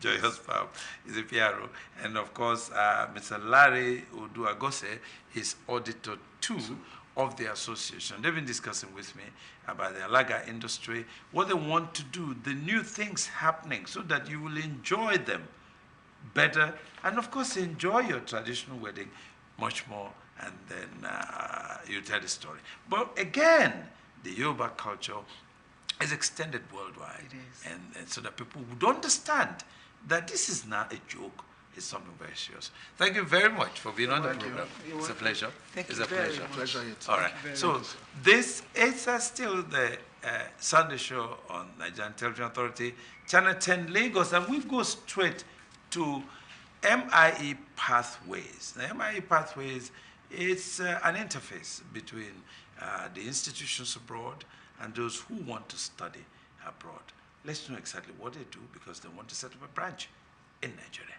Joyous Bam is a PRO, and of course, Mr. Larry Oduagose is auditor 2 of the association. They've been discussing with me about the Alaga industry, what they want to do, the new things happening, so that you will enjoy them better, and of course enjoy your traditional wedding much more, and then you tell the story. But again, the Yoruba culture is extended worldwide, and so that people would understand that this is not a joke, it's something very serious. Thank you very much for being on the program. It's a pleasure. It's a pleasure. Pleasure. All right. So this is still the Sunday show on Nigerian Television Authority, Channel 10 Lagos, and we go straight to MIE Pathways. Now, MIE Pathways is an interface between the institutions abroad and those who want to study abroad. Let's know exactly what they do, because they want to set up a branch in Nigeria.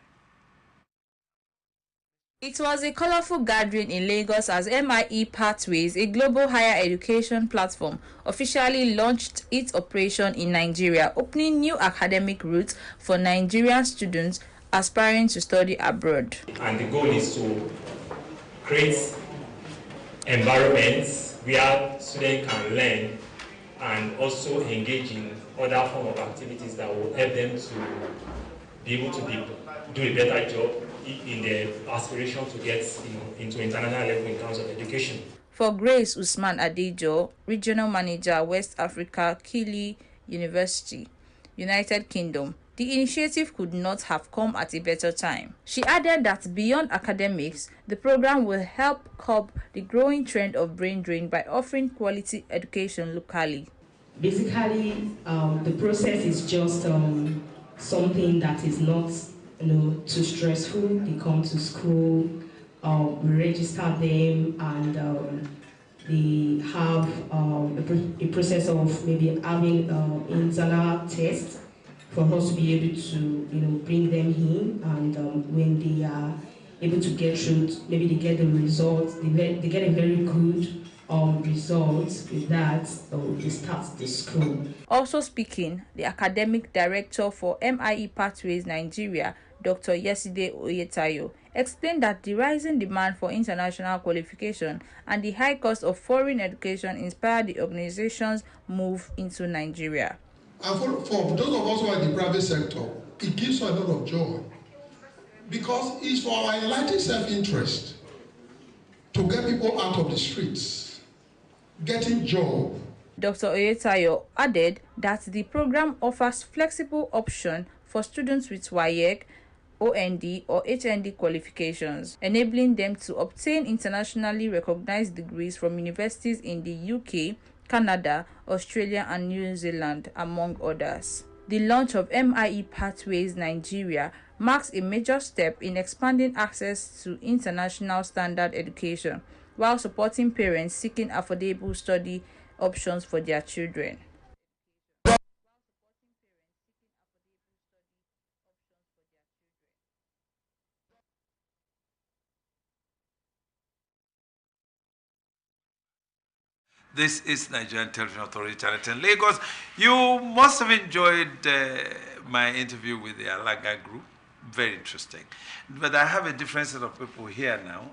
It was a colorful gathering in Lagos as MIE Pathways, a global higher education platform, officially launched its operation in Nigeria, opening new academic routes for Nigerian students aspiring to study abroad. And the goal is to create environments where students can learn and also engage in other forms of activities that will help them to be able to do a better job in their aspiration to get into international level in terms of education. For Grace Usman Adejo, Regional Manager, West Africa, Kili University, United Kingdom, the initiative could not have come at a better time. She added that beyond academics, the program will help curb the growing trend of brain drain by offering quality education locally. Basically, the process is just something that is not too stressful. They come to school, we register them, and they have a process of maybe having internal tests for us to be able to bring them in, and when they are able to get through, maybe they get the results, they get a very good results. With that, they start the school. Also speaking, the academic director for MIE Pathways Nigeria, Dr. Yeside Oyetayo, explained that the rising demand for international qualification and the high cost of foreign education inspired the organization's move into Nigeria. And for those of us who are in the private sector, it gives us a lot of joy, because it's for our enlightened self-interest to get people out of the streets, getting job. Dr. Oyetayo added that the program offers flexible options for students with WAEC, OND or HND qualifications, enabling them to obtain internationally recognized degrees from universities in the UK, Canada, Australia and New Zealand, among others. The launch of MIE Pathways Nigeria marks a major step in expanding access to international standard education, while supporting parents seeking affordable study options for their children. This is Nigerian Television Authority, Channel 10 Lagos. You must have enjoyed my interview with the Alaga group. Very interesting. But I have a different set of people here now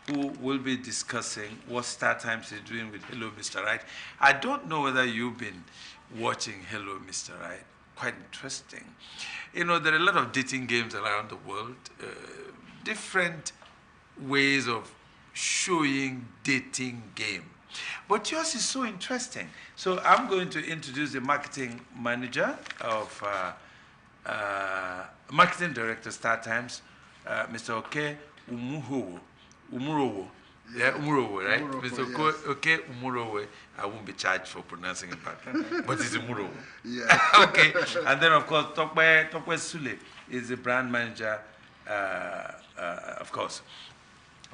who will be discussing what Star Times is doing with Hello, Mr. Right. I don't know whether you've been watching Hello, Mr. Right. Quite interesting. You know, there are a lot of dating games around the world, different ways of showing dating game. But yours is so interesting. So I'm going to introduce the marketing manager of Marketing Director, Star Times, Mr. Oke Umurowo. Yeah, Umurowo, right? Mr. Oke Umurowo. I won't be charged for pronouncing it back, but it's Umurowo. Yeah. Okay. And then, of course, Tokwe Sule is the brand manager, of course.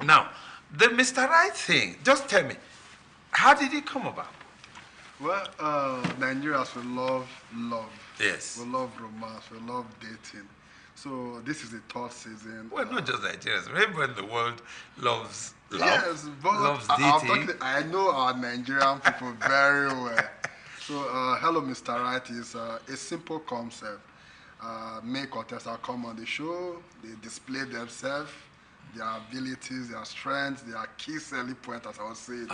Now, the Mr. Right thing, just tell me, how did it come about? Well, Nigerians will love. Yes. We love romance, we love dating. So this is the third season. Well, not just Nigerians. Everyone in the world loves love. Yes, but loves dating. I know our Nigerian people very well. So, Hello Mr. Right is a simple concept. Male contestants come on the show, they display themselves, their abilities, their strengths, their key selling point, as I would say.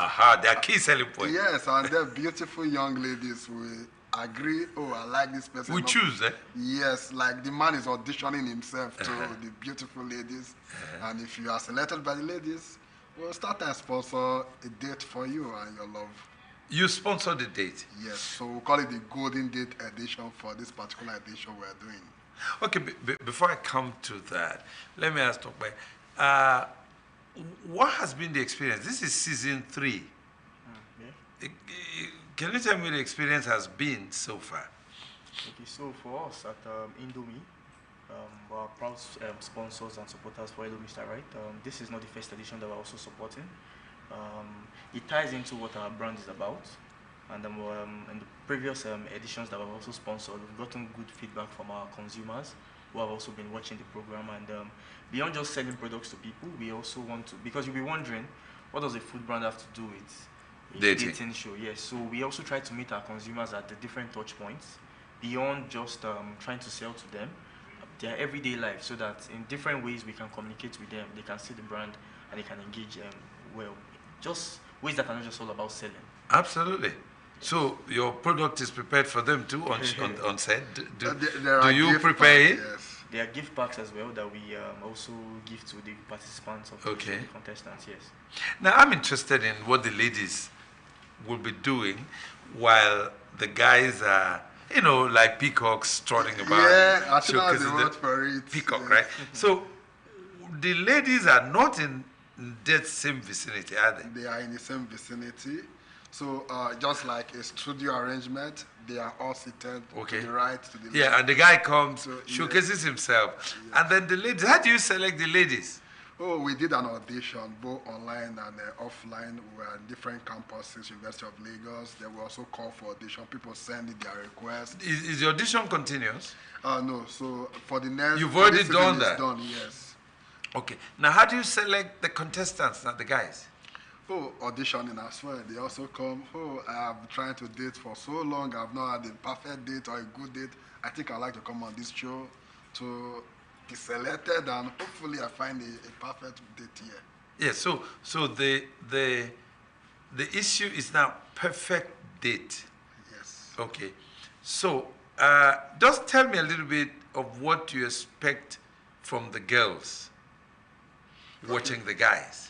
Their key selling point. Yes, and they're beautiful young ladies will agree, oh, I like this person. We choose, eh? Yes, like the man is auditioning himself to the beautiful ladies. And if you are selected by the ladies, we'll start and sponsor a date for you and your love. You sponsor the date? Yes, so we'll call it the Golden Date edition for this particular edition we're doing. Okay, before I come to that, let me ask Tokwe, what has been the experience? This is season 3. Can you tell me what the experience has been so far? Okay, so for us at Indomie, our proud sponsors and supporters for Hello Mr. Right, this is not the first edition that we're also supporting. It ties into what our brand is about, and in the previous editions that we've also sponsored, we've gotten good feedback from our consumers who have also been watching the program. And beyond just selling products to people, we also want to, because you'll be wondering, what does a food brand have to do with a dating show? Yes, so we also try to meet our consumers at the different touch points, beyond just trying to sell to them, their everyday life, so that in different ways we can communicate with them, they can see the brand and they can engage well. Just ways that are not just all about selling. Absolutely. So your product is prepared for them too on set? Do you prepare it? Yes. There are gift packs as well that we also give to the participants of the contestants, yes. Now I'm interested in what the ladies will be doing while the guys are, you know, like peacocks trotting about. Yeah, I think that's the word for it. Peacock, right? So the ladies are not in that same vicinity, are they? They are in the same vicinity. So just like a studio arrangement, they are all seated to the right, to the left. Yeah, and the guy comes, showcases himself. Yes. And then the ladies, how do you select the ladies? Oh, we did an audition, both online and offline. We were in different campuses, University of Lagos. They will also call for audition. People send in their requests. Is the audition continuous? No, so for the next... You've already done that? Done, yes. Okay. Now, how do you select the contestants, not the guys? Oh, auditioning as well. They also come, oh, I have been trying to date for so long. I've not had a perfect date or a good date. I think I'd like to come on this show to be selected, and hopefully I find a perfect date here. Yeah, so the issue is now perfect date. Yes. Okay. So just tell me a little bit of what you expect from the girls watching the guys.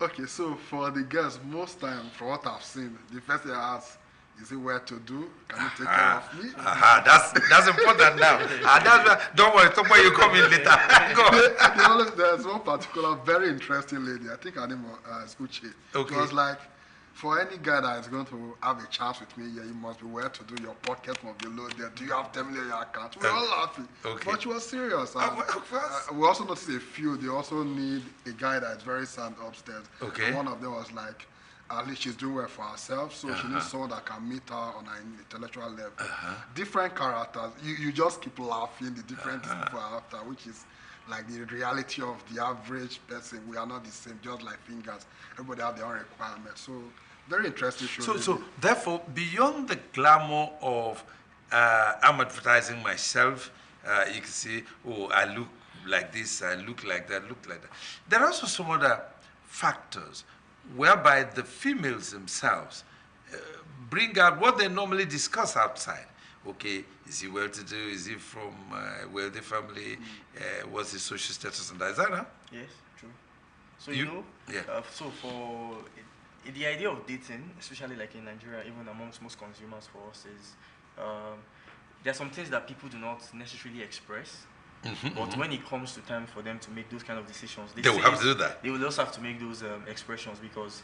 Okay, so for the girls, most time, from what I've seen, the first thing I ask, is it where to do? Can you take care of me? That's important now. Don't worry, tomorrow you come in later. Go. There's one particular very interesting lady. I think her name was Uche. Okay. It was like, for any guy that is going to have a chance with me, yeah, you must be where to do. Your pocket must be loaded. Do you have 10 million in your account? We're all laughing. Okay. But she was serious. We also noticed a few. They also need a guy that is very sound upstairs. Okay. And one of them was like, at least she's doing well for herself, so she needs someone that can meet her on an intellectual level. Different characters. You just keep laughing, the different people are after, which is like the reality of the average person. We are not the same, just like fingers. Everybody have their own requirements. So very interesting show. So therefore, beyond the glamour of I'm advertising myself, you can see, oh, I look like this, I look like that, look like that. There are also some other factors whereby the females themselves bring out what they normally discuss outside. Okay, is he well-to-do? Is he from a wealthy family? What's his social status? And that, is that huh? Yes, true. So so for the idea of dating, especially like in Nigeria, even amongst most consumers for us, is there are some things that people do not necessarily express. But when it comes to time for them to make those kind of decisions, they will have to do that. They will also have to make those expressions because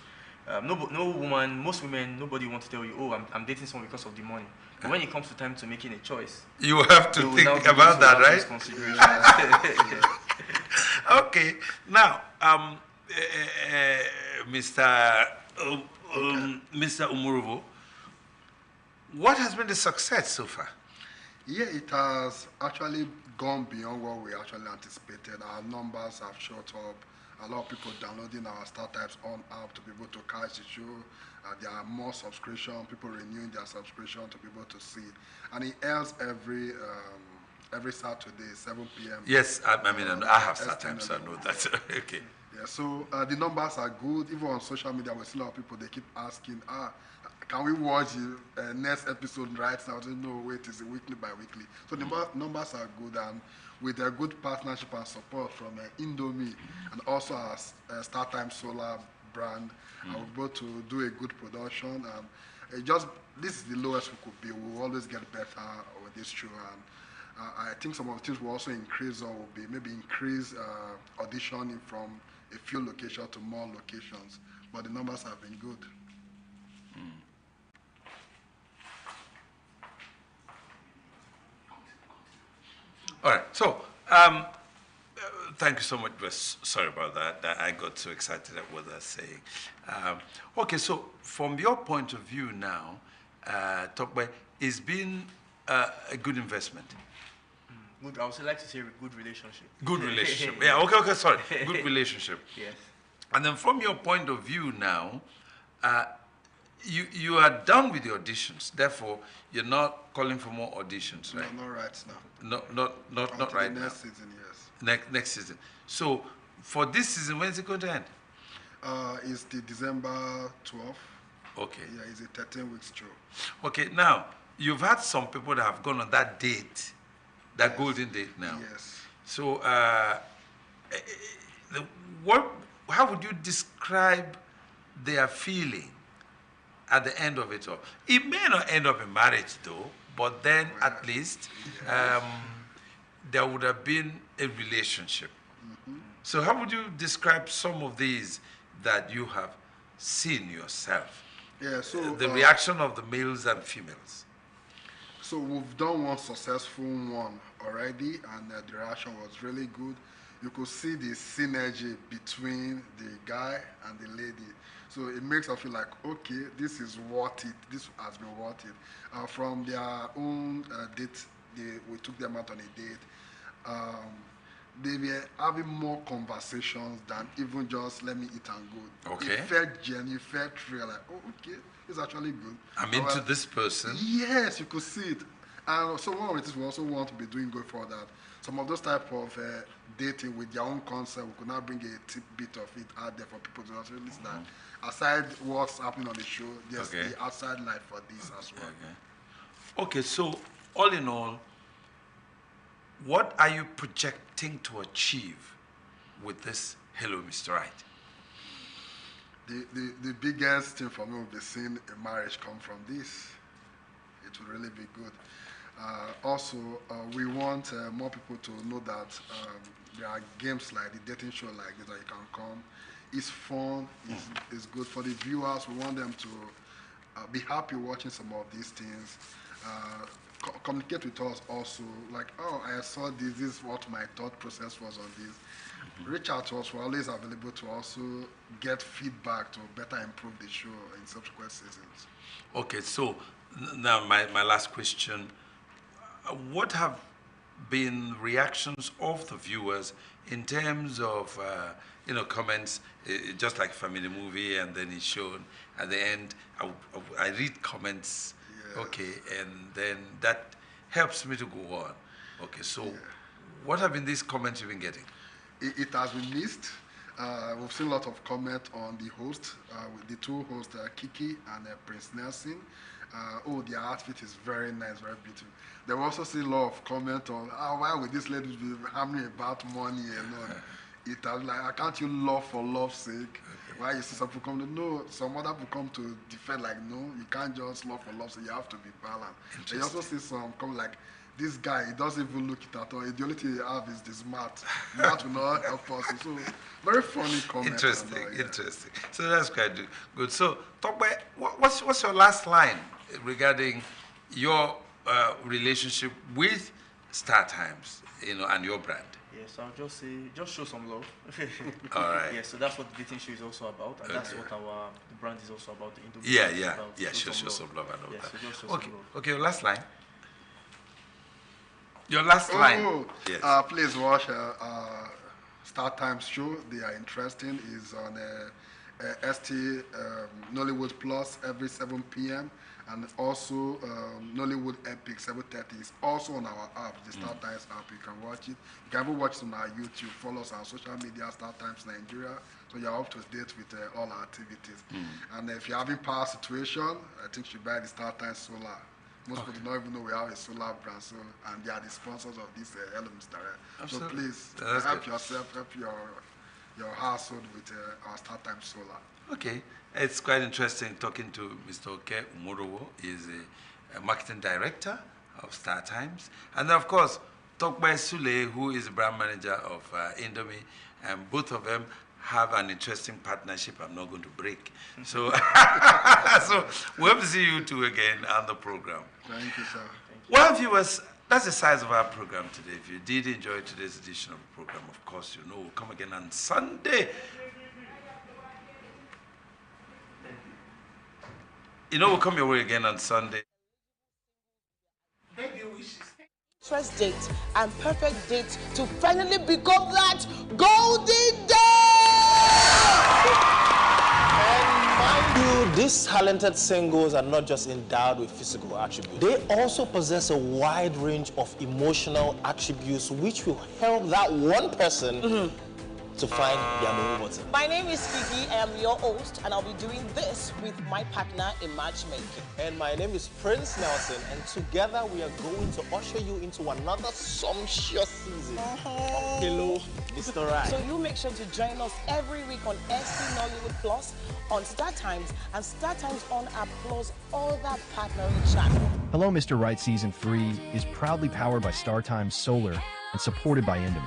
no woman, most women, nobody wants to tell you, oh, I'm dating someone because of the money. But when it comes to time to making a choice, you have to think about that, right? Okay. Now, Mr. Umuruvo, what has been the success so far? Yeah, it has actually gone beyond what we actually anticipated. Our numbers have shot up. A lot of people downloading our StarTimes on app to be able to catch the show. There are more subscription, people renewing their subscription to be able to see. And it airs every Saturday, 7 p.m. Yes, I mean, I have StarTimes, so I know that. Okay. Yeah, so the numbers are good. Even on social media, we see a lot of people, they keep asking, can we watch the next episode right now? No, wait, it's weekly by weekly. So the numbers are good, and with a good partnership and support from Indomie and also our StarTimes Solar brand, we're able to do a good production. And this is the lowest we could be. We'll always get better with this show. And I think some of the things will also increase, or will be maybe increase auditioning from a few locations to more locations. But the numbers have been good. All right, so thank you so much. Sorry about that. I got so excited at what they're saying. Okay, so from your point of view now, Tokwe, it's been a good investment. Good, I would like to say good relationship. Good relationship. Yeah, okay, sorry. Good relationship. Yes. And then from your point of view now, you are done with the auditions. Therefore, you're not calling for more auditions, right? No, not right now. Not right now. Next season, yes. Next season. So for this season, when is it going to end? It's the December 12th. Okay. Yeah, it's a 13-week show. Okay, now, you've had some people that have gone on that date, that golden date now. Yes. So how would you describe their feeling at the end of it all? It may not end up in marriage though, but then at least there would have been a relationship. So how would you describe some of these that you have seen yourself? Yeah, so the reaction of the males and females. So we've done one successful one already, and the reaction was really good. You could see the synergy between the guy and the lady. So it makes us feel like, okay, this is worth it. This has been worth it. From their own date, we took them out on a date. They were having more conversations than even just let me eat and go. Okay. It felt genuine, it felt real. Like, oh, okay, it's actually good. I'm into this person. Yes, you could see it. And so one of the things we also want to be doing going forward, that some of those type of dating with their own concept, we could now bring a bit of it out there for people to also listen that aside what's happening on the show, there's the outside life for this as well. Okay, so all in all, what are you projecting to achieve with this Hello, Mr. Right? The biggest thing for me will be seeing a marriage come from this. It will really be good. Also, we want more people to know that there are games like the dating show like this that you can come. It's fun, it's good for the viewers. We want them to be happy watching some of these things. Communicate with us also, like, oh, I saw this is what my thought process was on this. Reach out to us. We're always available to also get feedback to better improve the show in subsequent seasons. Okay, so now my last question. What have been reactions of the viewers in terms of, comments, just like Family Movie, and then it's shown at the end, I read comments, okay, and then that helps me to go on. Okay, so what have been these comments you've been getting? It has been missed. We've seen a lot of comment on the host, with the two hosts, Kiki and Prince Nelson. Their outfit is very nice, very beautiful. They will also see a lot of comment on, why would this lady be hammering about money and all? It has like, can't you love for love's sake? Why you see some people come to know, some other people come to defend like, no, you can't just love for love, so you have to be balanced. You also see some come like, this guy, he doesn't even look it at all. The only thing he have is this mat. Mat will not help us. So, very funny comment. Interesting, interesting. So that's quite good. So, Tokwe, what's your last line regarding your relationship with Star Times, and your brand? Yes, I'll just say, just show some love. All right. Yes, so that's what the dating show is also about, and that's what our brand is also about. The Yeah. Show some love and all that. So just show some love. Okay, your last line. Your last line. Yes. Please watch Star Times show. They are interesting. It's on ST Nollywood Plus every 7 p.m. and also Nollywood Epic 7:30 is also on our app, the Star Times app. You can watch it. You can even watch it on our YouTube. Follow us on social media, Star Times Nigeria. So you're up to date with all our activities. And if you're having power situation, I think you should buy the Star Times Solar. Most people don't even know we have a solar brand, and they are the sponsors of this Elements Direct. So please help yourself, help your household with our Star Times Solar. Okay, it's quite interesting talking to Mr. Oke Umorowo. He's a marketing director of Star Times, and of course Tokwe Sule, who is the brand manager of Indomie, and both of them have an interesting partnership I'm not going to break. So, so we hope to see you two again on the program. Thank you, sir. Well, viewers, that's the size of our program today. If you did enjoy today's edition of the program, of course, we'll come again on Sunday. We'll come your way again on Sunday. Baby wishes. First date and perfect date to finally become that golden day. And mind you, these talented singles are not just endowed with physical attributes. They also possess a wide range of emotional attributes which will help that one person to find their main button. My name is Kiki, I am your host, and I'll be doing this with my partner in matchmaking. And my name is Prince Nelson, and together we are going to usher you into another sumptuous season of Hello, Mr. Right. So you make sure to join us every week on ST Nollywood Plus, on Star Times, and Star Times on our Plus other partnering channel. Hello, Mr. Right Season 3 is proudly powered by Star Times Solar and supported by Indomie.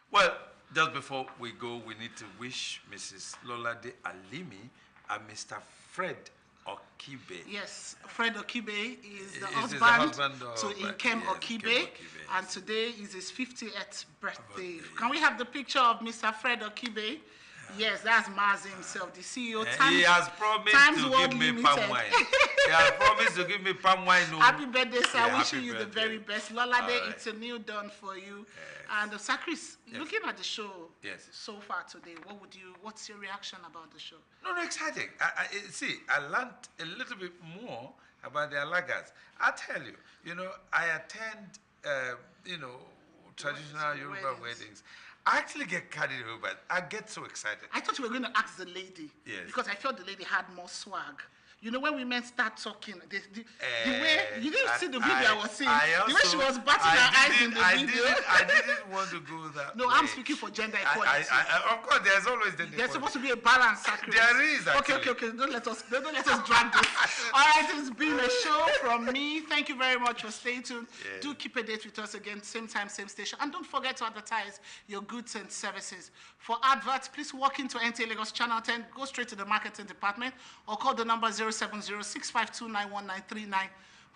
Well, just before we go, we need to wish Mrs. Lolade Alimi and Mr. Fred Okibe. Yes, Fred Okibe is the husband to Nkem Okibe, and today is his 50th birthday. Can we have the picture of Mr. Fred Okibe? Yes, that's Maz himself, the CEO. He has promised to give me palm wine. He has promised to give me palm wine. Happy birthday, sir. Yeah, wishing you the very best. Lolade, it's a new dawn for you. And Sakris, looking at the show so far today, what's your reaction about the show? No, exciting. I learned a little bit more about the Alagas. I tell you, I attend, traditional Yoruba weddings. I actually get carried away, but I get so excited. I thought you were going to ask the lady. Yes. Because I felt the lady had more swag. When women start talking, the way, you didn't see the video I was seeing. The way she was batting her eyes in the video. I didn't want to go that way. I'm speaking for gender equality. Of course, there's always gender equality. There's supposed to be a balance. There is, actually. Okay. Don't let us drag this. All right, it's been a show from me. Thank you very much for staying tuned. Yeah. Do keep a date with us again, same time, same station. And don't forget to advertise your goods and services. For adverts, please walk into NTA Lagos Channel 10, go straight to the marketing department, or call the number 070-652-91939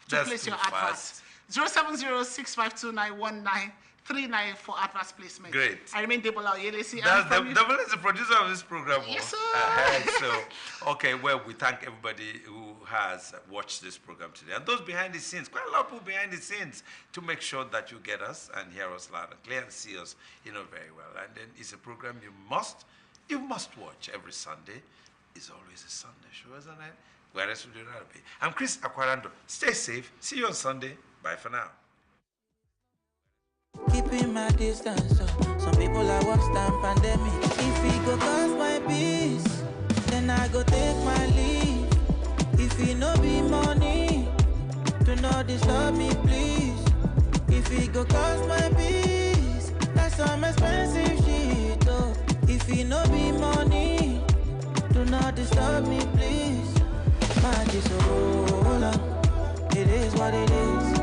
to place your adverts. 070-652-91939 for adverts placement. Great. I remain Debola Oyelesi. Double is the producer of this program. Yes, sir. Okay, well, we thank everybody who has watched this program today. And those behind the scenes, quite a lot of people behind the scenes, to make sure that you get us and hear us loud and clear and see us, very well. And then it's a program you must watch every Sunday. It's always a Sunday show, isn't it? Where else would you rather be? I'm Chris Aquarando. Stay safe. See you on Sunday. Bye for now. Keeping my distance, some people are worse than pandemic. If it go cause my peace, then I go take my leave. If it no be money, do not disturb me, please. If it go cause my peace, that's some expensive shit, it no be money, do not disturb me, please. My kiss, oh, it is what it is.